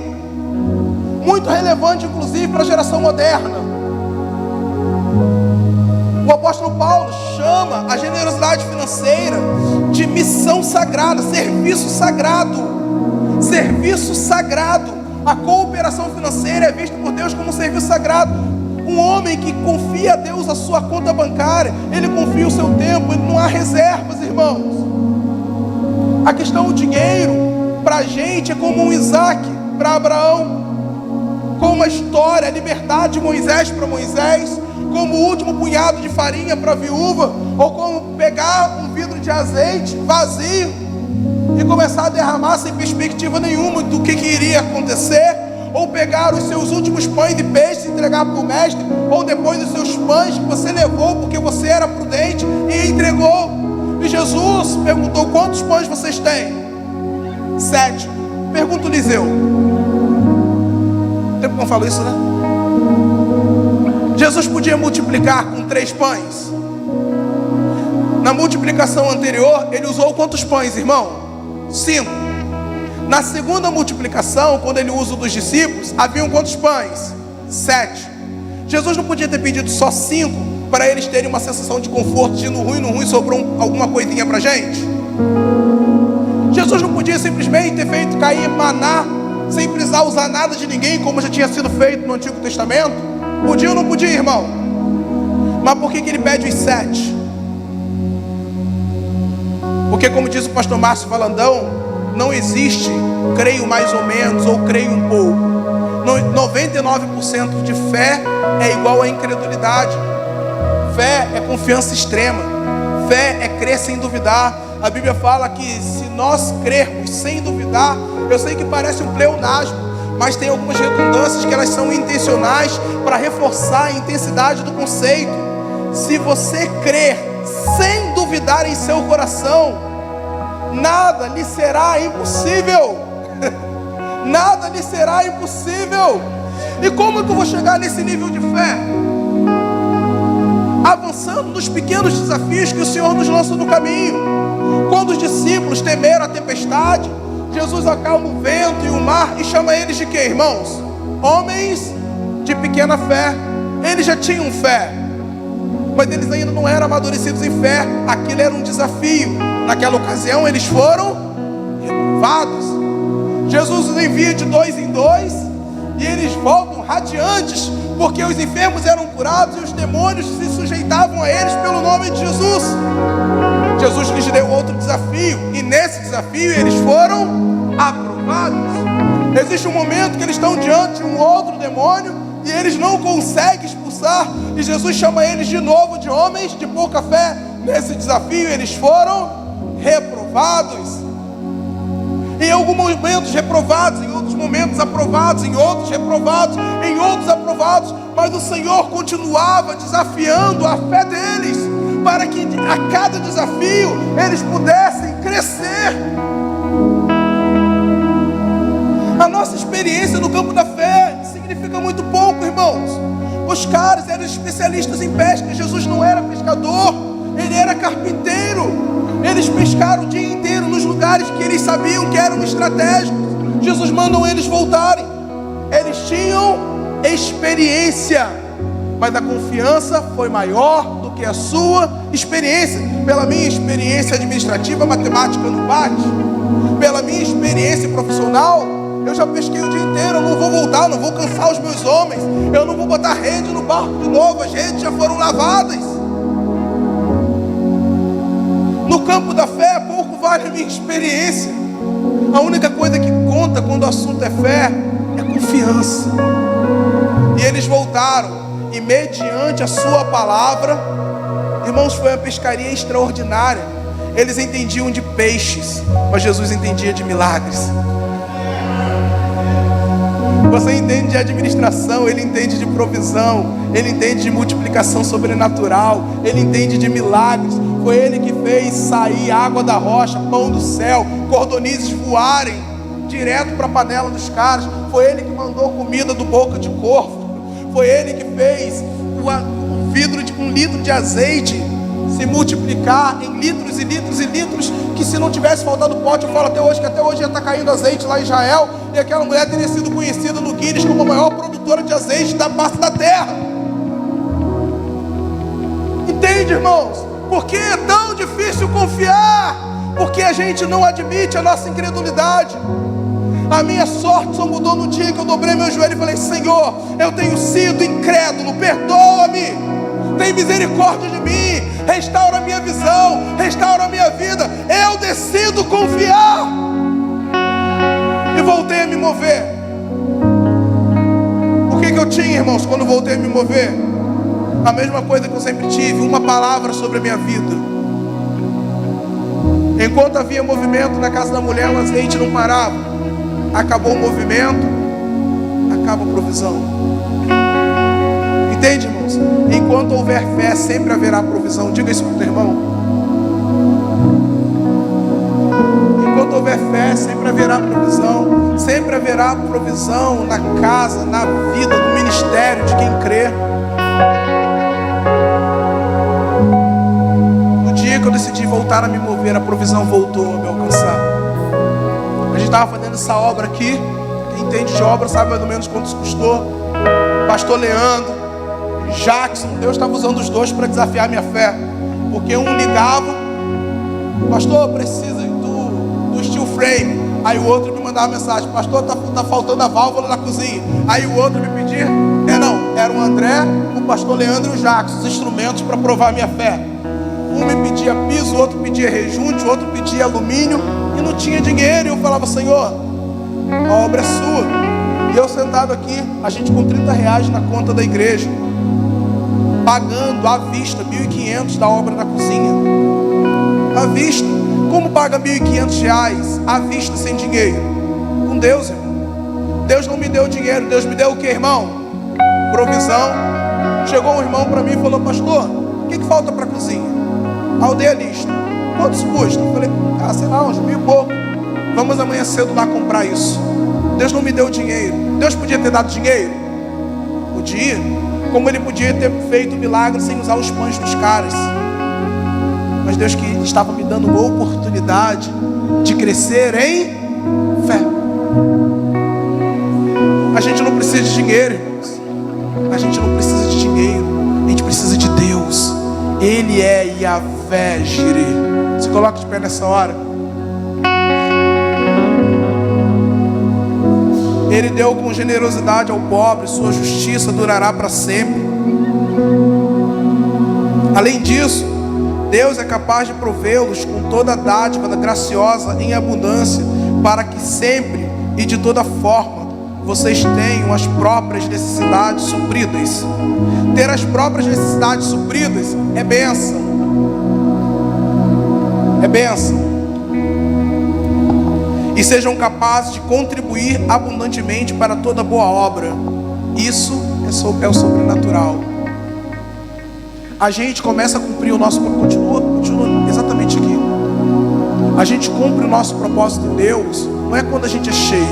muito relevante inclusive para a geração moderna. O apóstolo Paulo chama a generosidade financeira de missão sagrada, serviço sagrado. Serviço sagrado. A cooperação financeira é vista por Deus como um serviço sagrado. Um homem que confia a Deus a sua conta bancária, ele confia o seu tempo, ele não há reservas, irmãos. A questão do dinheiro, para a gente, é como um Isaac para Abraão, como a história, a liberdade de Moisés para Moisés, como o último punhado de farinha para a viúva, ou como pegar um vidro de azeite vazio e começar a derramar sem perspectiva nenhuma do que iria acontecer, ou pegar os seus últimos pães e peixes e entregar para o mestre, ou depois os seus pães que você levou porque você era prudente e entregou. E Jesus perguntou: quantos pães vocês têm? 7. Pergunta o Eliseu: Tempo que eu não falo isso, né? Jesus podia multiplicar com 3 pães. Na multiplicação anterior, ele usou quantos pães, irmão? 5. Na segunda multiplicação, quando ele usa o dos discípulos, haviam quantos pães? 7. Jesus não podia ter pedido só 5 para eles terem uma sensação de conforto, de no ruim sobrou alguma coisinha para a gente? Jesus não podia simplesmente ter feito cair maná sem precisar usar nada de ninguém, como já tinha sido feito no Antigo Testamento? Podia ou não podia, irmão? Mas por que ele pede os 7? Porque, como diz o pastor Márcio Valandão, não existe creio mais ou menos ou creio um pouco. 99% de fé é igual a incredulidade. Fé é confiança extrema. Fé é crer sem duvidar. A Bíblia fala que se nós crermos sem duvidar, eu sei que parece um pleonasmo, mas tem algumas redundâncias que elas são intencionais para reforçar a intensidade do conceito. Se você crer sem duvidar em seu coração, nada lhe será impossível. Nada lhe será impossível. E como é que eu vou chegar nesse nível de fé? Avançando nos pequenos desafios que o Senhor nos lança no caminho. Quando os discípulos temeram a tempestade, Jesus acalma o vento e o mar e chama eles de quê, irmãos? Homens de pequena fé. Eles já tinham fé, mas eles ainda não eram amadurecidos em fé. Aquilo era um desafio. Naquela ocasião eles foram reprovados. Jesus os envia de 2 em 2 e eles voltam radiantes, porque os enfermos eram curados e os demônios se sujeitavam a eles pelo nome de Jesus. Jesus lhes deu outro desafio, e nesse desafio eles foram aprovados. Existe um momento que eles estão diante de um outro demônio e eles não conseguem expulsar, e Jesus chama eles de novo de homens de pouca fé. Nesse desafio eles foram reprovados. Em alguns momentos reprovados, em outros momentos aprovados, em outros reprovados, em outros aprovados, mas o Senhor continuava desafiando a fé deles, para que a cada desafio eles pudessem crescer. A nossa experiência no campo da fé significa muito pouco, irmãos. Os caras eram especialistas em pesca. Jesus não era pescador, ele era carpinteiro. Eles pescaram o dia inteiro nos lugares que eles sabiam que eram estratégicos. Jesus manda eles voltarem. Eles tinham experiência, mas a confiança foi maior do que a sua experiência. Pela minha experiência administrativa, matemática não bate. Pela minha experiência profissional, eu já pesquei o dia inteiro. Eu não vou voltar, não vou cansar os meus homens. Eu não vou botar rede no barco de novo. As redes já foram lavadas. No campo da fé, pouco vale a minha experiência. A única coisa que conta quando o assunto é fé é confiança. E eles voltaram, e mediante a sua palavra, irmãos, foi uma pescaria extraordinária. Eles entendiam de peixes, mas Jesus entendia de milagres. Você entende de administração, ele entende de provisão, ele entende de multiplicação sobrenatural, ele entende de milagres. Foi ele que fez sair água da rocha, pão do céu, cordonizes voarem direto para a panela dos caras. Foi ele que mandou comida do boca de corvo. Foi ele que fez o vidro de 1 litro de azeite se multiplicar em litros e litros e litros, que se não tivesse faltado pote, eu falo até hoje, que até hoje já está caindo azeite lá em Israel, e aquela mulher teria sido conhecida no Guinness como a maior produtora de azeite da face da terra. Entende, irmãos? Por que é tão difícil confiar? Porque a gente não admite a nossa incredulidade. A minha sorte só mudou no dia que eu dobrei meu joelho e falei: Senhor, eu tenho sido incrédulo, perdoa-me, tem misericórdia de mim, restaura a minha visão, restaura a minha vida. Eu decido confiar. E voltei a me mover. O que eu tinha, irmãos, quando voltei a me mover? A mesma coisa que eu sempre tive, uma palavra sobre a minha vida. Enquanto havia movimento na casa da mulher, o azeite não parava. Acabou o movimento, acaba a provisão. Entende, irmãos? Enquanto houver fé, sempre haverá provisão. Diga isso para o teu irmão. Enquanto houver fé, sempre haverá provisão. Sempre haverá provisão na casa, na vida, no ministério de quem crê. No dia que eu decidi voltar a me mover, a provisão voltou a me alcançar. A gente estava fazendo essa obra aqui. Quem entende de obra sabe mais ou menos quanto isso custou. Pastor Leandro, Jackson, Deus estava usando os dois para desafiar minha fé. Porque um ligava: pastor, precisa do steel frame. Aí o outro me mandava mensagem: pastor, tá faltando a válvula na cozinha. Aí o outro me pedia, era o André, o pastor Leandro e o Jackson, os instrumentos para provar a minha fé. Um me pedia piso, o outro pedia rejunte, o outro pedia alumínio, e não tinha dinheiro. E eu falava: Senhor, a obra é sua. E eu sentado aqui, a gente com R$30 na conta da igreja, pagando à vista 1.500 da obra da cozinha. À vista. Como paga R$1.500 à vista sem dinheiro? Com Deus, irmão. Deus não me deu dinheiro. Deus me deu o que, irmão? Provisão. Chegou um irmão para mim e falou: pastor, o que falta para a cozinha? Aí eu dei a lista. Quantos custa? Eu falei: sei lá, uns 1.000 e pouco. Vamos amanhã cedo lá comprar isso. Deus não me deu dinheiro. Deus podia ter dado dinheiro? Podia. Como Ele podia ter feito o milagre sem usar os pães dos caras. Mas Deus que estava me dando uma oportunidade de crescer em fé. A gente não precisa de dinheiro, irmãos. A gente não precisa de dinheiro. A gente precisa de Deus. Ele é Yahvé Jireh. Se coloca de pé nessa hora. Ele deu com generosidade ao pobre. Sua justiça durará para sempre. Além disso, Deus é capaz de provê-los com toda a dádiva graciosa em abundância, para que sempre e de toda forma vocês tenham as próprias necessidades supridas. Ter as próprias necessidades supridas é bênção. É bênção. E sejam capazes de contribuir abundantemente para toda boa obra. Isso é o sobrenatural. A gente começa a cumprir o nosso propósito. Continua exatamente aqui. A gente cumpre o nosso propósito em Deus. Não é quando a gente é cheio,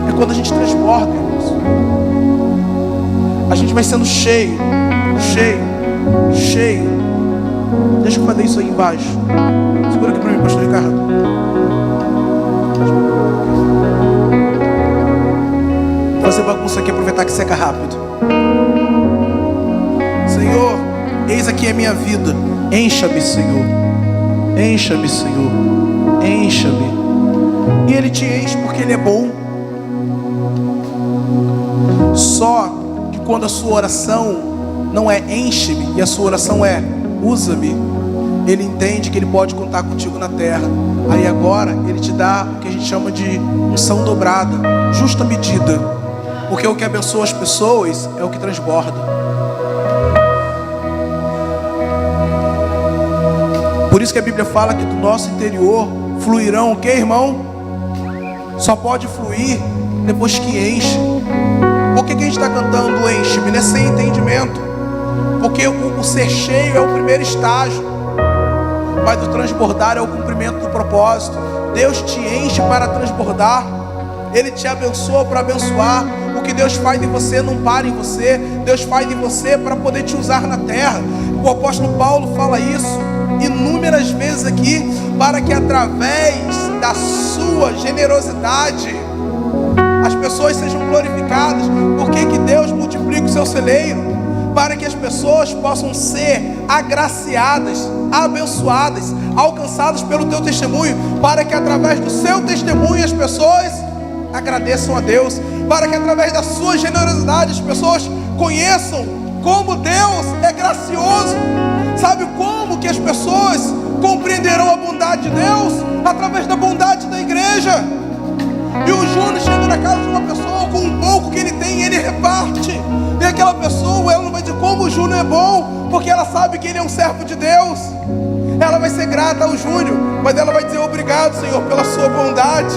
é quando a gente transborda, irmãos. A gente vai sendo cheio. Deixa eu fazer isso aí embaixo. Segura aqui para mim, pastor Ricardo. Vou fazer bagunça aqui, aproveitar que seca rápido. Senhor, eis aqui a minha vida. Encha-me, Senhor. Encha-me, Senhor. Encha-me. E Ele te enche porque Ele é bom. Só que quando a sua oração não é enche-me, e a sua oração é usa-me, Ele entende que Ele pode contar contigo na terra. Aí agora Ele te dá o que a gente chama de unção dobrada, justa medida. Porque o que abençoa as pessoas é o que transborda. Por isso que a Bíblia fala que do nosso interior fluirão o que, irmão? Só pode fluir depois que enche. Por que a gente está cantando enche-me? Não é sem entendimento. Porque o ser cheio é o primeiro estágio, mas o transbordar é o cumprimento do propósito. Deus te enche para transbordar. Ele te abençoa para abençoar. O que Deus faz em você não para em você. Deus faz em você para poder te usar na terra. O apóstolo Paulo fala isso inúmeras vezes aqui, para que através da sua generosidade as pessoas sejam glorificadas. Por que Deus multiplica o seu celeiro? Para que as pessoas possam ser agraciadas, abençoadas, alcançadas pelo teu testemunho, para que através do seu testemunho as pessoas agradeçam a Deus, para que através da sua generosidade as pessoas conheçam como Deus é gracioso. Sabe como que as pessoas compreenderão a bondade de Deus? Através da bondade da igreja. E o Júnior chega na casa de uma pessoa com um pouco que ele tem, ele reparte. E aquela pessoa, ela não vai dizer como o Júnior é bom, porque ela sabe que ele é um servo de Deus. Ela vai ser grata ao Júnior, mas ela vai dizer obrigado, Senhor, pela sua bondade.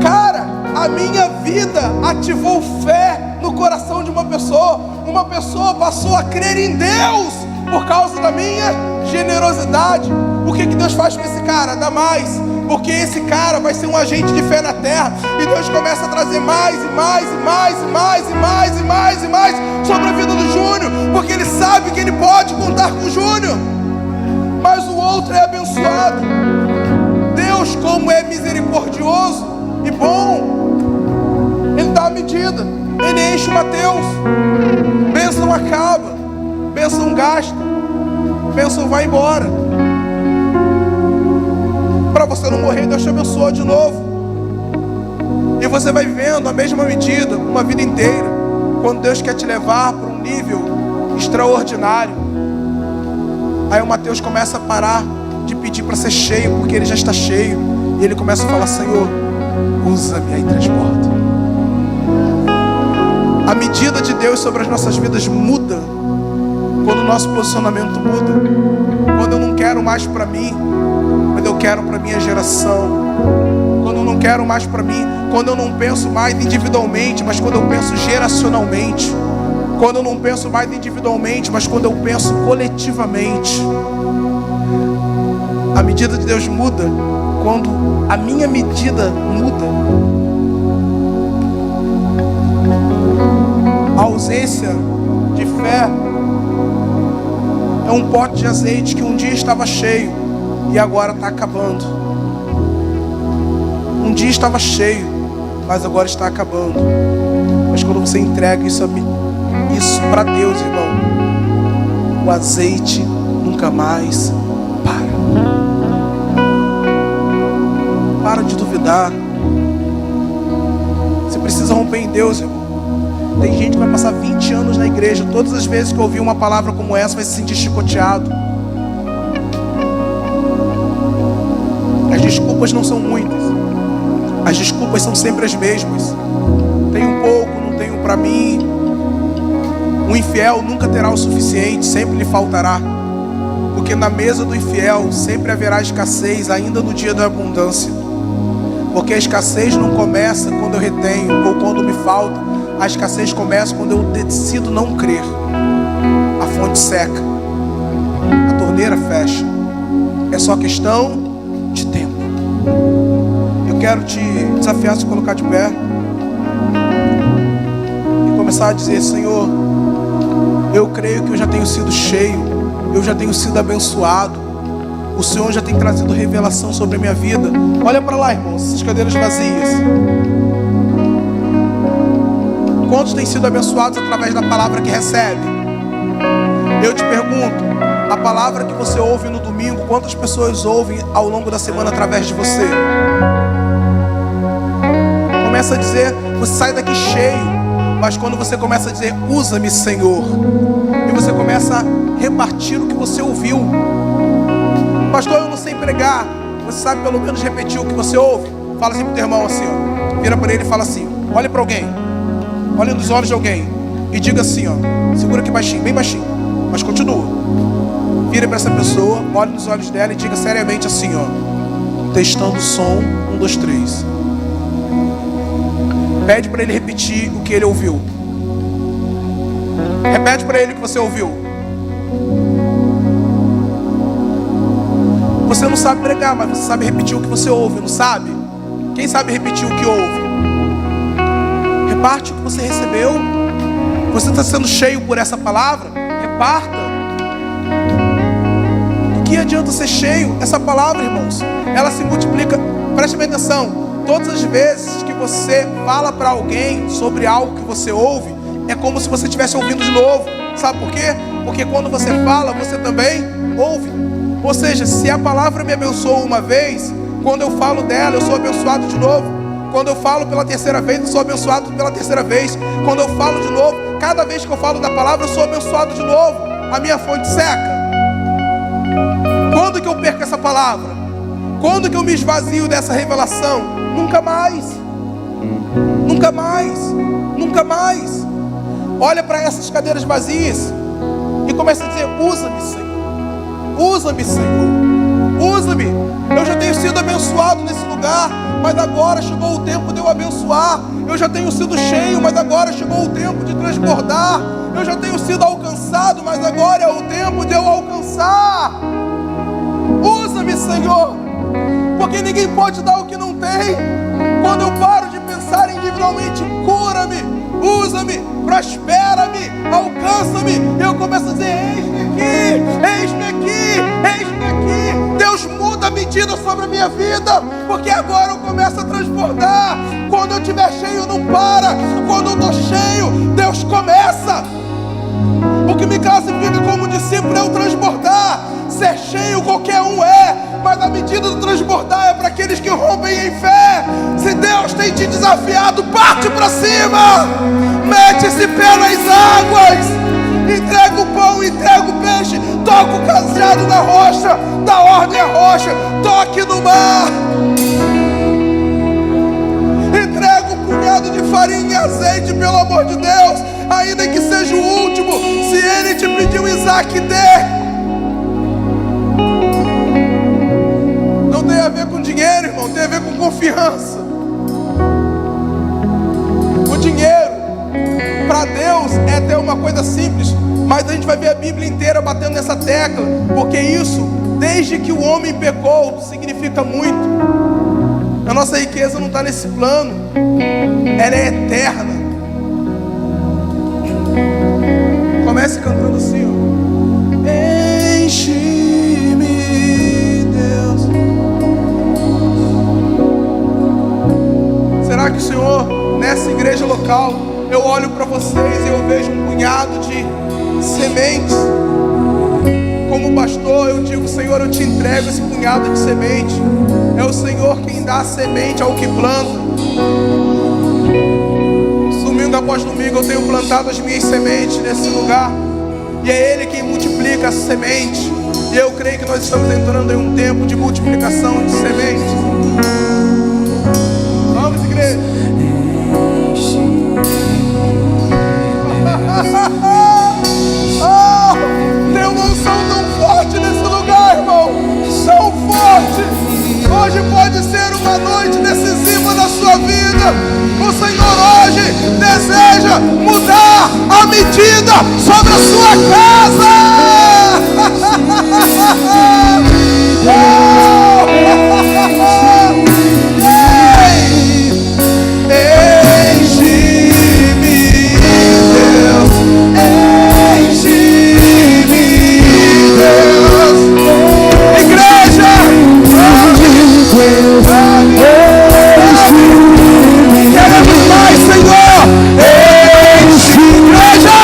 Cara, a minha vida ativou fé no coração de uma pessoa. Uma pessoa passou a crer em Deus por causa da minha generosidade. O que Deus faz com esse cara? Dá mais. Porque esse cara vai ser um agente de fé na terra. E Deus começa a trazer mais e mais e mais e mais e mais e mais e mais sobre a vida do Júnior. Porque ele sabe que ele pode contar com o Júnior. Mas o outro é abençoado. Deus, como é misericordioso e bom, Ele dá a medida. Ele enche o Mateus. Bênção acaba, bênção gasta, bênção vai embora. Para você não morrer, Deus te abençoa de novo. E você vai vivendo a mesma medida uma vida inteira. Quando Deus quer te levar para um nível extraordinário, aí o Mateus começa a parar de pedir para ser cheio, porque ele já está cheio. E ele começa a falar: Senhor, usa-me, aí transborda. A medida de Deus sobre as nossas vidas muda quando o nosso posicionamento muda. Quando eu não quero mais para mim, quando eu quero para minha geração. Quando eu não quero mais para mim, quando eu não penso mais individualmente, mas quando eu penso geracionalmente. Quando eu não penso mais individualmente, mas quando eu penso coletivamente. A medida de Deus muda quando a minha medida muda. A ausência de fé é um pote de azeite que um dia estava cheio e agora está acabando. Um dia estava cheio, mas agora está acabando. Mas quando você entrega isso para Deus, irmão, o azeite nunca mais para. Para de duvidar. Você precisa romper em Deus, irmão. Tem gente que vai passar 20 anos na igreja. Todas as vezes que ouvir uma palavra como essa, vai se sentir chicoteado. As desculpas não são muitas. As desculpas são sempre as mesmas. Tenho pouco, não tenho para mim. O infiel nunca terá o suficiente, sempre lhe faltará. Porque na mesa do infiel sempre haverá escassez, ainda no dia da abundância. Porque a escassez não começa quando eu retenho ou quando me falta. A escassez começa quando eu decido não crer. A fonte seca, a torneira fecha. É só questão de tempo. Eu quero te desafiar a se colocar de pé e começar a dizer: Senhor, eu creio que eu já tenho sido cheio, eu já tenho sido abençoado. O Senhor já tem trazido revelação sobre a minha vida. Olha para lá, irmãos, essas cadeiras vazias. Quantos têm sido abençoados através da palavra que recebe? Eu te pergunto, a palavra que você ouve no domingo, quantas pessoas ouvem ao longo da semana através de você? Começa a dizer, você sai daqui cheio, mas quando você começa a dizer: usa-me, Senhor, e você começa a repartir o que você ouviu. Pastor, eu não sei pregar. Você sabe pelo menos repetir o que você ouve? Fala assim pro teu irmão assim, ó. Vira para ele e fala assim: olhe para alguém, olhe nos olhos de alguém e diga assim, ó. Segura aqui baixinho, bem baixinho, mas continua. Vira para essa pessoa, olhe nos olhos dela e diga seriamente assim, ó. Testando o som, 1, 2, 3. Pede para ele repetir o que ele ouviu. Repete para ele o que você ouviu. Você não sabe pregar, mas você sabe repetir o que você ouve, não sabe? Quem sabe repetir o que ouve? Reparte o que você recebeu. Você está sendo cheio por essa palavra? Reparta. Do que adianta ser cheio? Essa palavra, irmãos, ela se multiplica. Preste bem atenção. Todas as vezes que você fala para alguém sobre algo que você ouve, é como se você estivesse ouvindo de novo. Sabe por quê? Porque quando você fala, você também ouve. Ou seja, se a palavra me abençoou uma vez, quando eu falo dela, eu sou abençoado de novo. Quando eu falo pela terceira vez, eu sou abençoado pela terceira vez. Quando eu falo de novo, cada vez que eu falo da palavra, eu sou abençoado de novo. A minha fonte seca. Quando que eu perco essa palavra? Quando que eu me esvazio dessa revelação? Nunca mais. Nunca mais. Nunca mais. Olha para essas cadeiras vazias e começa a dizer: usa-me, Senhor. Usa-me, Senhor. Usa-me. Eu já tenho sido abençoado nesse lugar, mas agora chegou o tempo de eu abençoar. Eu já tenho sido cheio, mas agora chegou o tempo de transbordar. Eu já tenho sido alcançado, mas agora é o tempo de eu alcançar. Usa-me, Senhor, porque ninguém pode dar o que não tem. Quando eu paro de pensar individualmente, cura-me, usa-me, prospera-me, alcança-me, eu começo a dizer: eis-me aqui, eis-me aqui, eis-me aqui. Deus muda a medida sobre a minha vida, porque agora eu começo a transbordar. Quando eu estiver cheio, não para. Quando eu estou cheio, Deus começa. O que me classifica como discípulo é o transbordar. Ser cheio qualquer um é, mas a medida do transbordar é para aqueles que rompem em fé. Se Deus tem te desafiado, parte para cima, mete esse pé nas águas, entrega o pão, entrega o peixe, toca o cajado na rocha, dá ordem à rocha, toque no mar, entrega um punhado de farinha e azeite, pelo amor de Deus, ainda que seja o último. Se ele te pediu Isaac, dê. Não tem a ver com dinheiro, irmão, tem a ver com confiança. O dinheiro, para Deus, é até uma coisa simples, mas a gente vai ver a Bíblia inteira batendo nessa tecla, porque isso, desde que o homem pecou, significa muito. A nossa riqueza não está nesse plano, ela é eterna. Comece cantando assim, ó: enche-me, Deus. Será que o Senhor, nessa igreja local, eu olho para vocês e eu vejo um punhado de sementes? Como pastor, eu digo: Senhor, eu te entrego esse punhado de semente. É o Senhor quem dá a semente ao que planta. Domingo após domingo eu tenho plantado as minhas sementes nesse lugar, e é Ele quem multiplica a semente. E eu creio que nós estamos entrando em um tempo de multiplicação de sementes. Vamos, igreja. Oh, tem uma unção tão forte nesse lugar, irmão, tão forte. Hoje pode ser uma noite decisiva na sua vida. O Senhor hoje deseja mudar a medida sobre a sua casa. Enche-me, Deus. Enche-me, Deus. Igreja, queremos mais, Senhor. Enche, igreja.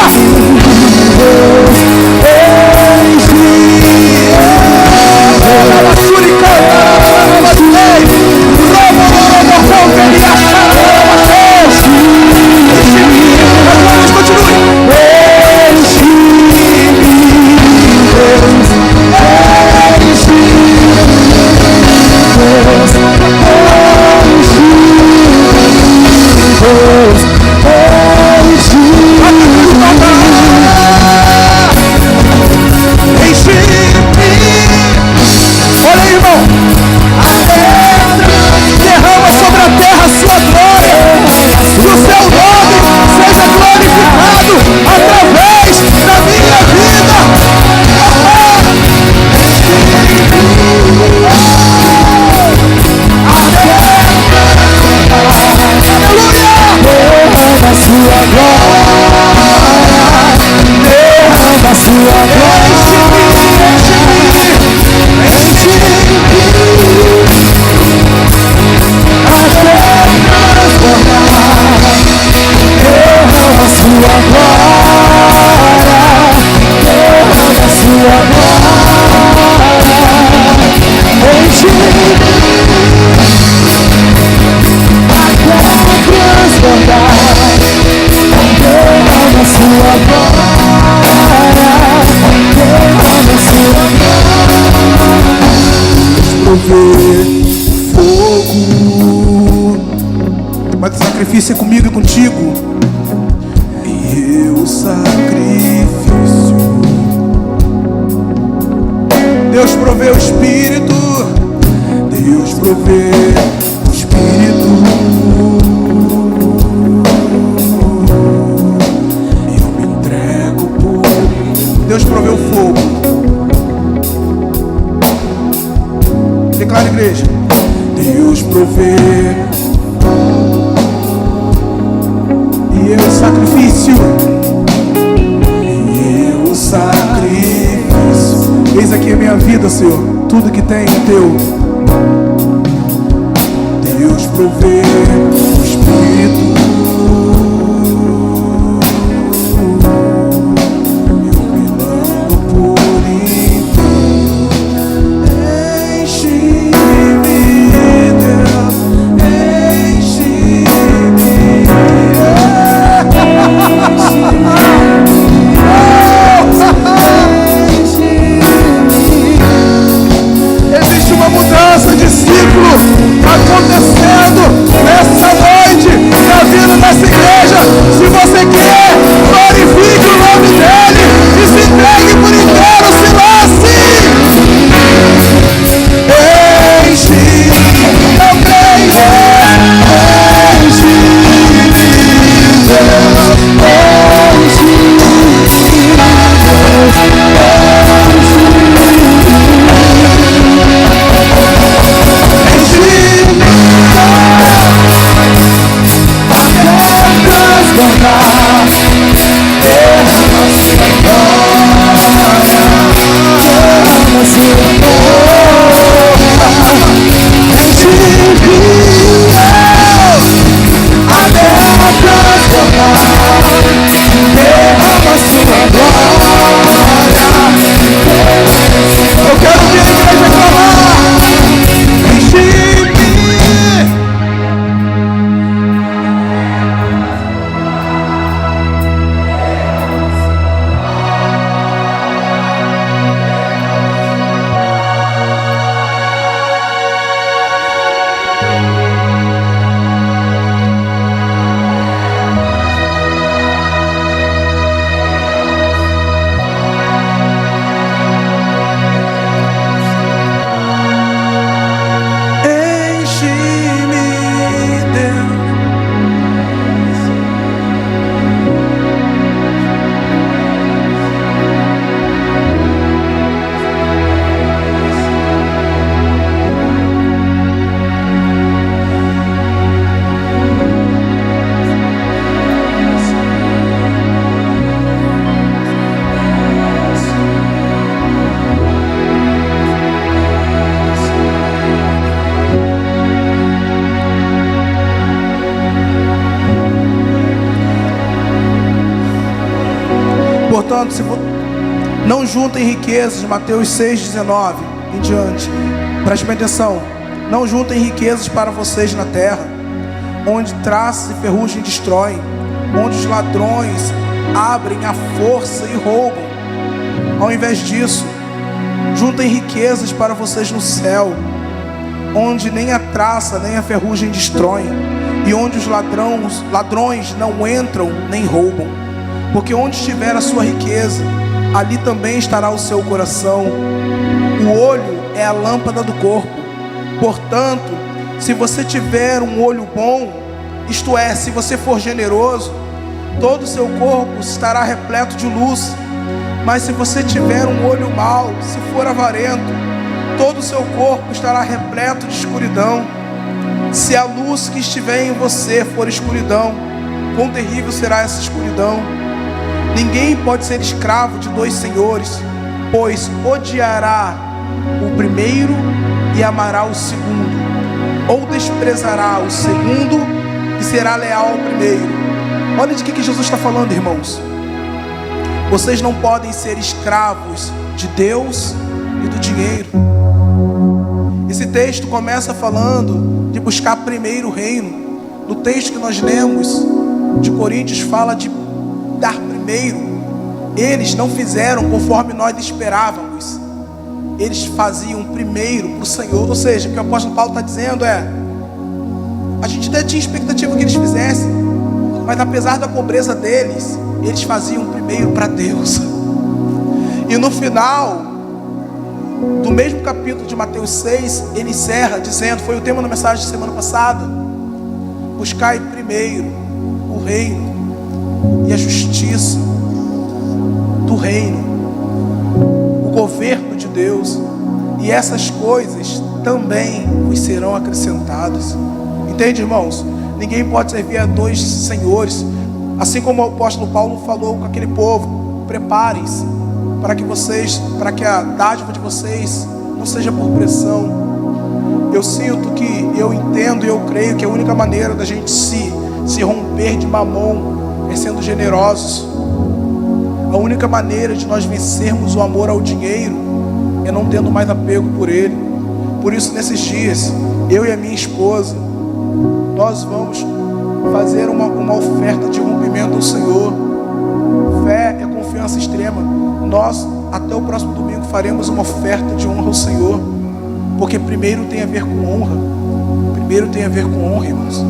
Mas o sacrifício é comigo e contigo. E eu sacrifício. Deus provê o Espírito. Deus provê o Espírito. E eu me entrego por. Deus provê o fogo. vida, Senhor. Tudo que tem é teu. Deus provê o Espírito. Acontecendo nessa noite na vida dessa igreja. Se você quer, glorifique o nome dele e se entregue por inteiro, se lance. Enche, eu creio. Eu quero ver a igreja clamar. Portanto, não juntem riquezas, Mateus 6,19 em diante. Preste bem atenção. Não juntem riquezas para vocês na terra, onde traças e ferrugem destroem, onde os ladrões abrem à força e roubam. Ao invés disso, juntem riquezas para vocês no céu, onde nem a traça nem a ferrugem destroem, e onde os ladrões não entram nem roubam. Porque onde estiver a sua riqueza, ali também estará o seu coração. O olho é a lâmpada do corpo. Portanto, se você tiver um olho bom, isto é, se você for generoso, todo o seu corpo estará repleto de luz. Mas se você tiver um olho mau, se for avarento, todo o seu corpo estará repleto de escuridão. Se a luz que estiver em você for escuridão, quão terrível será essa escuridão? Ninguém pode ser escravo de dois senhores, pois odiará o primeiro e amará o segundo, ou desprezará o segundo e será leal ao primeiro. Olha de que Jesus está falando, irmãos. Vocês não podem ser escravos de Deus e do dinheiro. Esse texto começa falando de buscar primeiro o reino. No texto que nós lemos de Coríntios fala de dar primeiro. Eles não fizeram conforme nós esperávamos. Eles faziam primeiro para o Senhor. Ou seja, o que o apóstolo Paulo está dizendo é: a gente até tinha expectativa que eles fizessem, mas apesar da pobreza deles, eles faziam primeiro para Deus. E no final do mesmo capítulo de Mateus 6, ele encerra dizendo, foi o tema da mensagem da semana passada: buscai primeiro o reino e a justiça do reino, o governo de Deus, e essas coisas também vos serão acrescentadas. Entende, irmãos? Ninguém pode servir a dois senhores. Assim como o apóstolo Paulo falou com aquele povo: preparem-se para que a dádiva de vocês não seja por pressão. Eu sinto que, eu entendo e eu creio que a única maneira da gente se romper de mamon é sendo generosos. A única maneira de nós vencermos o amor ao dinheiro é não tendo mais apego por ele. Por isso, nesses dias, eu e a minha esposa, nós vamos fazer uma oferta de rompimento ao Senhor. Fé é confiança extrema. Nós, até o próximo domingo, faremos uma oferta de honra ao Senhor. Porque primeiro tem a ver com honra. Primeiro tem a ver com honra, irmãos.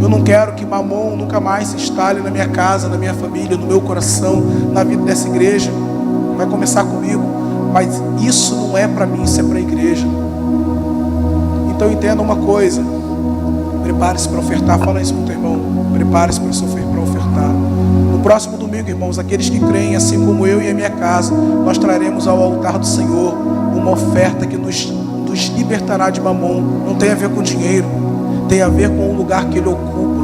Eu não quero que mamon nunca mais se instale na minha casa, na minha família, no meu coração, na vida dessa igreja. Vai começar comigo. Mas isso não é para mim, isso é para a igreja. Então entenda uma coisa. Prepare-se para ofertar. Fala isso para o teu irmão. Prepare-se para ofertar. No próximo domingo, irmãos, aqueles que creem, assim como eu e a minha casa, nós traremos ao altar do Senhor uma oferta que nos libertará de mamon. Não tem a ver com dinheiro, tem a ver com o lugar que ele ocupa,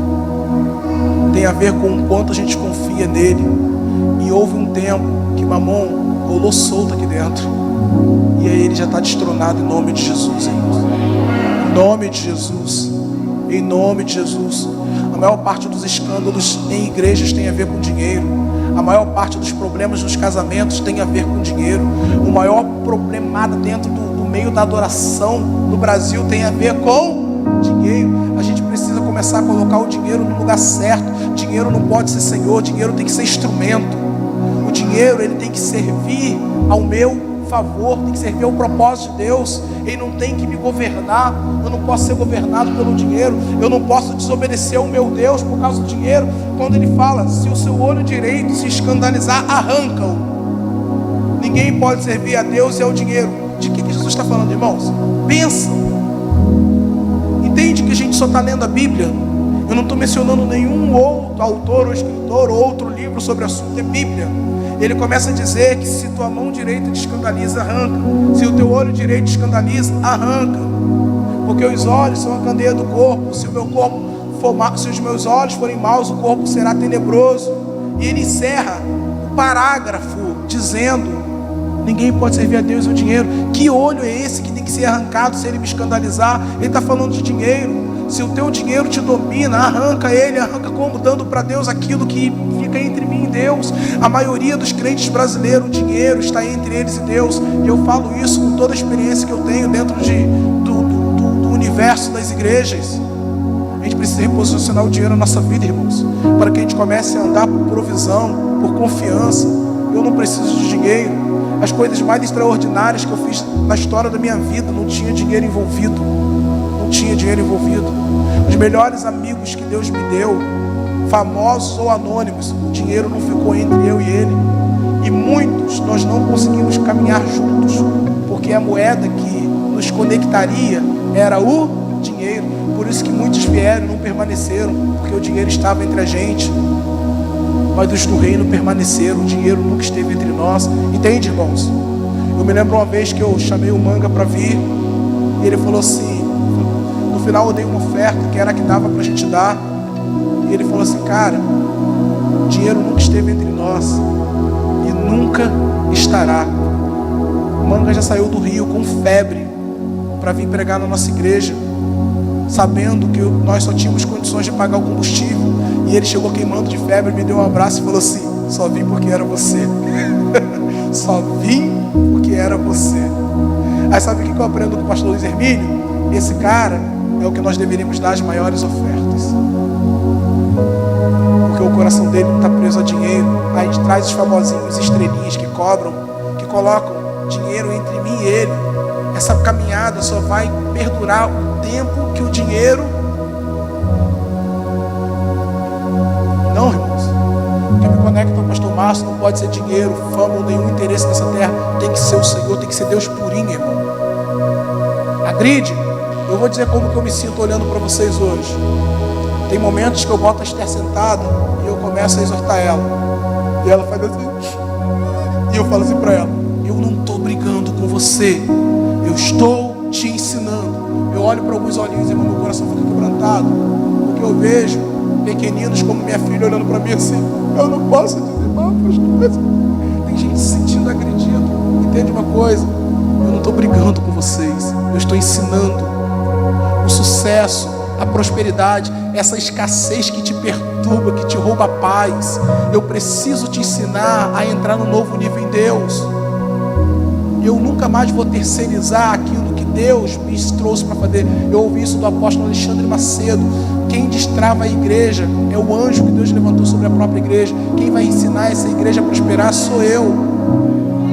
tem a ver com o quanto a gente confia nele. E houve um tempo que mamon rolou solto aqui dentro, e aí ele já está destronado em nome de Jesus, irmãos. Em nome de Jesus, em nome de Jesus. A maior parte dos escândalos em igrejas tem a ver com dinheiro. A maior parte dos problemas dos casamentos tem a ver com dinheiro. O maior problemada dentro do meio da adoração no Brasil tem a ver com dinheiro. A gente precisa começar a colocar o dinheiro no lugar certo. Dinheiro não pode ser senhor, dinheiro tem que ser instrumento. O dinheiro, ele tem que servir ao meu favor, tem que servir ao propósito de Deus. Ele não tem que me governar. Eu não posso ser governado pelo dinheiro. Eu não posso desobedecer ao meu Deus por causa do dinheiro. Quando ele fala, se o seu olho direito se escandalizar, arranca-o. Ninguém pode servir a Deus e ao dinheiro. De que Jesus está falando, irmãos? Pensa. Entende que a gente só está lendo a Bíblia? Eu não estou mencionando nenhum outro autor ou escritor ou outro livro sobre o assunto. É Bíblia. Ele começa a dizer que se tua mão direita te escandaliza, arranca. Se o teu olho direito te escandaliza, arranca. Porque os olhos são a candeia do corpo. Se o meu corpo for mau, se os meus olhos forem maus, o corpo será tenebroso. E ele encerra o parágrafo dizendo: ninguém pode servir a Deus e o dinheiro. Que olho é esse que tem que ser arrancado se ele me escandalizar? Ele está falando de dinheiro. Se o teu dinheiro te domina, arranca ele. Arranca como? Dando para Deus aquilo que fica entre mim e Deus. A maioria dos crentes brasileiros, o dinheiro está entre eles e Deus. E eu falo isso com toda a experiência que eu tenho dentro do universo das igrejas. A gente precisa reposicionar o dinheiro na nossa vida, irmãos, para que a gente comece a andar por provisão, por confiança. Eu não preciso de dinheiro. As coisas mais extraordinárias que eu fiz na história da minha vida não tinha dinheiro envolvido. Não tinha dinheiro envolvido. Os melhores amigos que Deus me deu, famosos ou anônimos, o dinheiro não ficou entre eu e ele. E muitos nós não conseguimos caminhar juntos, porque a moeda que nos conectaria era o dinheiro. Por isso que muitos vieram e não permaneceram, porque o dinheiro estava entre a gente. Mas os do reino permaneceram, o dinheiro nunca esteve entre nós. Entende, irmãos? Eu me lembro uma vez que eu chamei o Manga para vir, e ele falou assim, no final eu dei uma oferta que era a que dava para a gente dar, e ele falou assim: cara, o dinheiro nunca esteve entre nós e nunca estará. O Manga já saiu do Rio com febre para vir pregar na nossa igreja, sabendo que nós só tínhamos condições de pagar o combustível. E ele chegou queimando de febre, me deu um abraço e falou assim: só vim porque era você. Só vim porque era você. Aí sabe o que eu aprendo com o pastor Luiz Hermínio? Esse cara é o que nós deveríamos dar as maiores ofertas, porque o coração dele não está preso a dinheiro. Aí a gente traz os famosinhos estrelinhas que cobram, que colocam dinheiro entre mim e ele. Essa caminhada só vai perdurar o tempo que o dinheiro... Não, irmãos. O que me conecta ao pastor Márcio não pode ser dinheiro, fama ou nenhum interesse nessa terra. Tem que ser o Senhor, tem que ser Deus purinho, irmão. Agride. Eu vou dizer como que eu me sinto olhando para vocês hoje. Tem momentos que eu boto a Esther sentada e eu começo a exortar ela. E ela faz assim. E eu falo assim para ela: eu não estou brigando com você, eu estou te ensinando. Eu olho para alguns olhinhos e meu coração fica quebrantado, porque eu vejo pequeninos como minha filha olhando para mim assim: eu não posso dizimar para as coisas. Tem gente se sentindo agredido. Entende uma coisa? Eu não estou brigando com você. vocês. Eu estou ensinando o sucesso, a prosperidade, essa escassez que te perturba, que te rouba a paz. Eu preciso te ensinar a entrar no novo nível em Deus. Eu nunca mais vou terceirizar aquilo que Deus me trouxe para fazer. Eu ouvi isso do apóstolo Alexandre Macedo. Quem destrava a igreja é o anjo que Deus levantou sobre a própria igreja. Quem vai ensinar essa igreja a prosperar sou eu.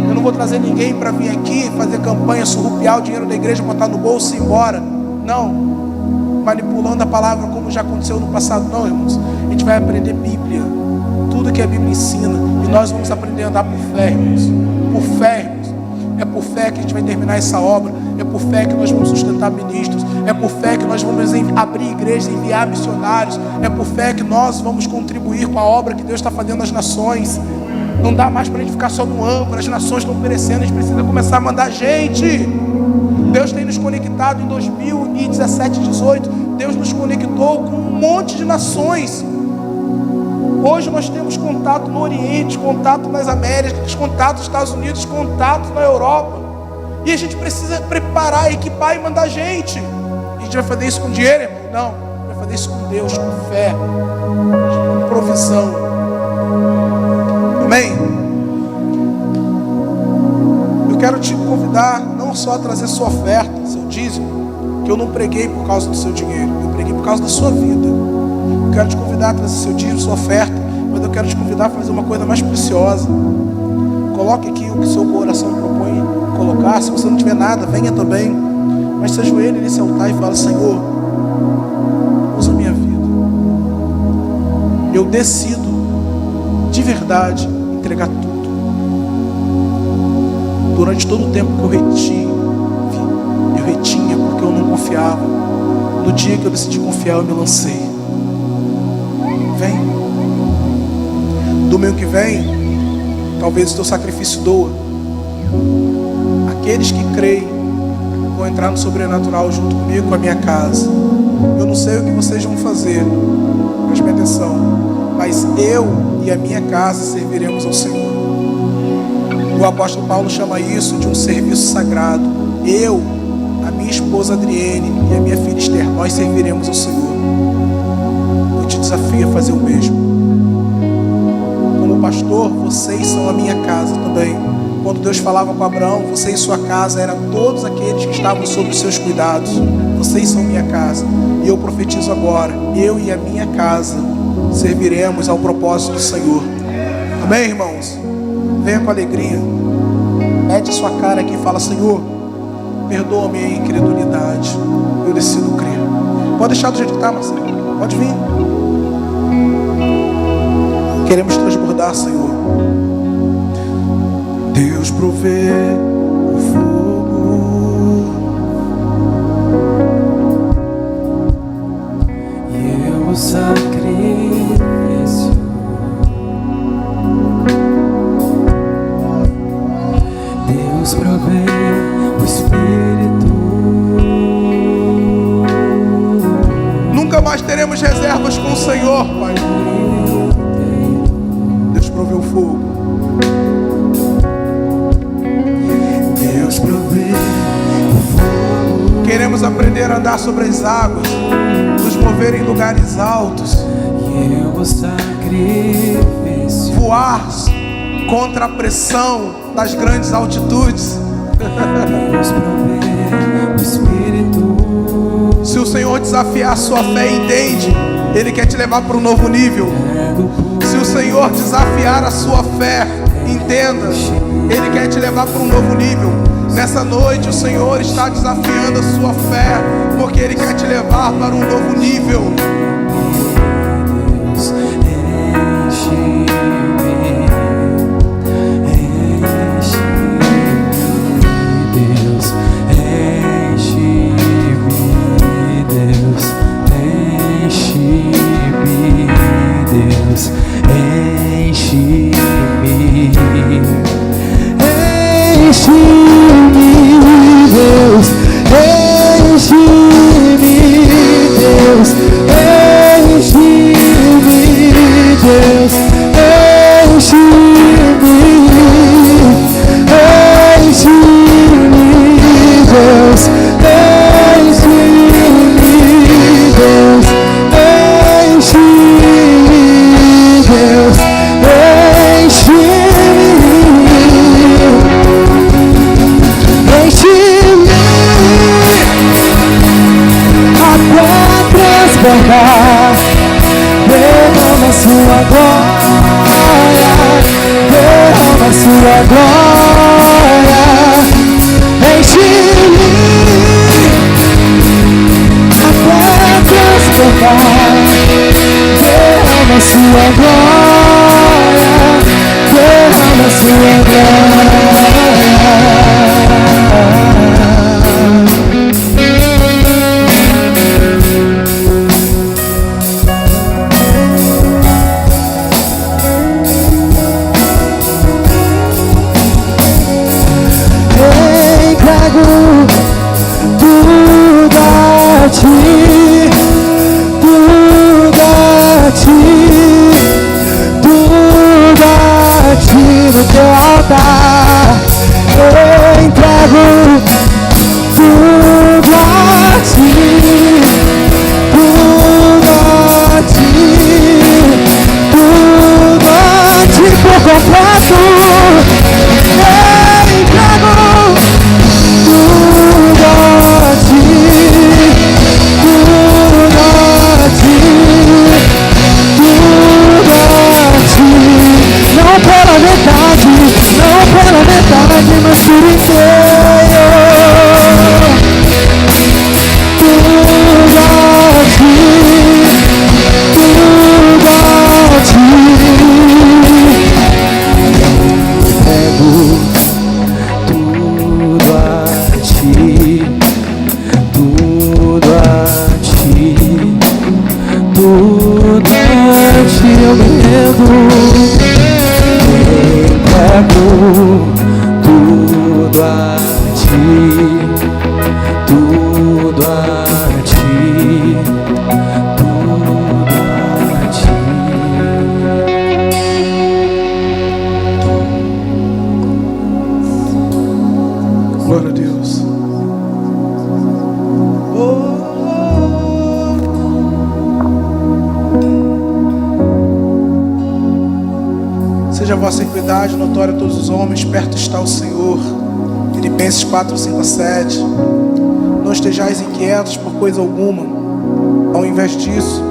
Eu não vou trazer ninguém para vir aqui fazer campanha, surrupiar o dinheiro da igreja, botar no bolso e ir embora. Não, manipulando a palavra como já aconteceu no passado. Não, irmãos, a gente vai aprender Bíblia, tudo que a Bíblia ensina, e nós vamos aprender a andar por fé, irmãos. Por fé, irmãos. É por fé que a gente vai terminar essa obra. É por fé que nós vamos sustentar ministros. É por fé que nós vamos abrir igrejas, enviar missionários. É por fé que nós vamos contribuir com a obra que Deus está fazendo nas nações. Não dá mais para a gente ficar só no âncora. As nações estão perecendo, a gente precisa começar a mandar gente. Deus tem nos conectado em 2017, 2018. Deus nos conectou com um monte de nações. Hoje nós temos contato no Oriente, contato nas Américas, contato nos Estados Unidos, contato na Europa. E a gente precisa preparar, equipar e mandar gente. A gente vai fazer isso com dinheiro, irmão? Não. Vai fazer isso com Deus, com fé, com provisão. Amém? Eu quero te convidar não só a trazer sua oferta, seu dízimo, que eu não preguei por causa do seu dinheiro, eu preguei por causa da sua vida. Eu quero te convidar a trazer seu dízimo, sua oferta, mas eu quero te convidar a fazer uma coisa mais preciosa. Coloque aqui o que seu coração propõe colocar. Se você não tiver nada, venha também, mas se ajoelhe nesse altar e fala: Senhor, usa a minha vida. Eu decido de verdade entregar tudo. Durante todo o tempo que eu retinha porque eu não confiava. No dia que eu decidi confiar, eu me lancei. Vem. Domingo que vem, talvez o teu sacrifício doa. Aqueles que creem vão entrar no sobrenatural junto comigo, com a minha casa. Eu não sei o que vocês vão fazer, preste atenção, mas eu e a minha casa serviremos ao Senhor. O apóstolo Paulo chama isso de um serviço sagrado. Eu, a minha esposa Adriene e a minha filha Esther, nós serviremos ao Senhor. Eu te desafio a fazer o mesmo. Como pastor, vocês são a minha casa também. Quando Deus falava com Abraão, você e sua casa eram todos aqueles que estavam sob os seus cuidados. Vocês são minha casa. E eu profetizo agora, eu e a minha casa serviremos ao propósito do Senhor. Amém, irmãos? Venha com alegria. Mete a sua cara aqui e fala: Senhor, perdoa a minha incredulidade. Eu decido crer. Pode deixar do jeito que está, Marcelo. Pode vir. Queremos transbordar, Senhor. Deus provê o fogo e eu o sacrifício. Deus provê o Espírito. Nunca mais teremos reservas com o Senhor, Pai. Deus provê o fogo. Queremos aprender a andar sobre as águas, nos mover em lugares altos, voar contra a pressão das grandes altitudes. Se o Senhor desafiar a sua fé, entende, Ele quer te levar para um novo nível. Se o Senhor desafiar a sua fé, entenda, Ele quer te levar para um novo nível. Nessa noite o Senhor está desafiando a sua fé, porque Ele quer te levar para um novo nível. Deus, enche-me, Deus, enche-me, Deus, enche-me, Deus, enche-me, Deus, enche-me, Deus, sua glória, derrama sua glória. Entrego tudo a ti, tudo a ti, tudo a ti no teu altar. Entrego tudo a ti, tudo a ti, tudo a ti por completo. Entrego tudo a ti, tudo a ti, tudo a ti. Não pela metade, não pela metade, mas por inteiro. Tudo a ti, tudo a ti. Entrego tudo a ti, tudo a ti, tudo a ti eu me rendo. Entrego tudo a ti, tudo a ti, tudo a ti. Glória a Deus. Seja a vossa equidade notória a todos os homens, perto está o Senhor. Filipenses 4, 5 a 7. Não estejais inquietos por coisa alguma. Ao invés disso,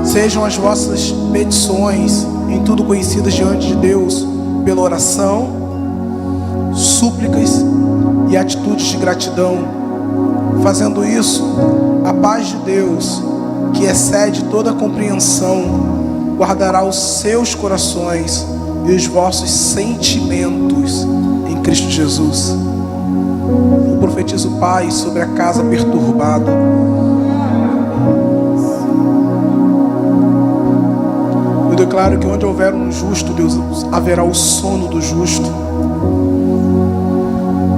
sejam as vossas petições em tudo conhecidas diante de Deus, pela oração, súplicas e atitudes de gratidão. Fazendo isso, a paz de Deus, que excede toda a compreensão, guardará os seus corações e os vossos sentimentos em Cristo Jesus. Eu profetizo paz sobre a casa perturbada. Eu declaro que onde houver um justo, Deus, haverá o sono do justo.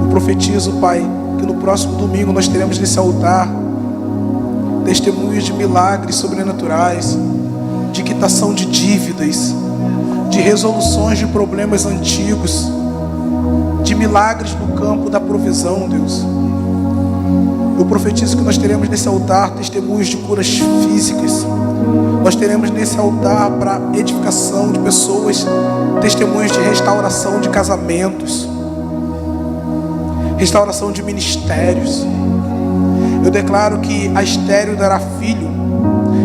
Eu profetizo, Pai, que no próximo domingo nós teremos nesse altar testemunhos de milagres sobrenaturais, de quitação de dívidas, de resoluções de problemas antigos, de milagres no campo da provisão, Deus. Eu profetizo que nós teremos nesse altar testemunhos de curas físicas. Nós teremos nesse altar para edificação de pessoas, testemunhos de restauração de casamentos, restauração de ministérios. Eu declaro que a estéril dará filho.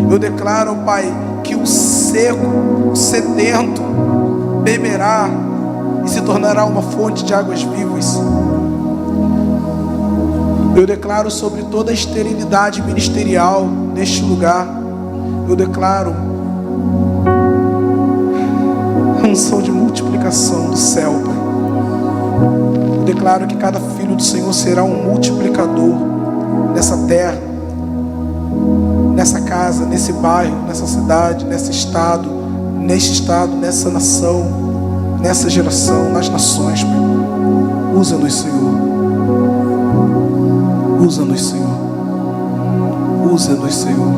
Eu declaro, Pai, que o seco, o sedento beberá e se tornará uma fonte de águas vivas. Eu declaro sobre toda a esterilidade ministerial neste lugar. Eu declaro a unção de multiplicação do céu, Pai. Eu declaro que cada filho do Senhor será um multiplicador nessa terra, nessa casa, nesse bairro, nessa cidade, nesse estado, nessa nação, nessa geração, nas nações, Pai. Usa-nos, Senhor. Usa-nos, Senhor. Usa-nos, Senhor.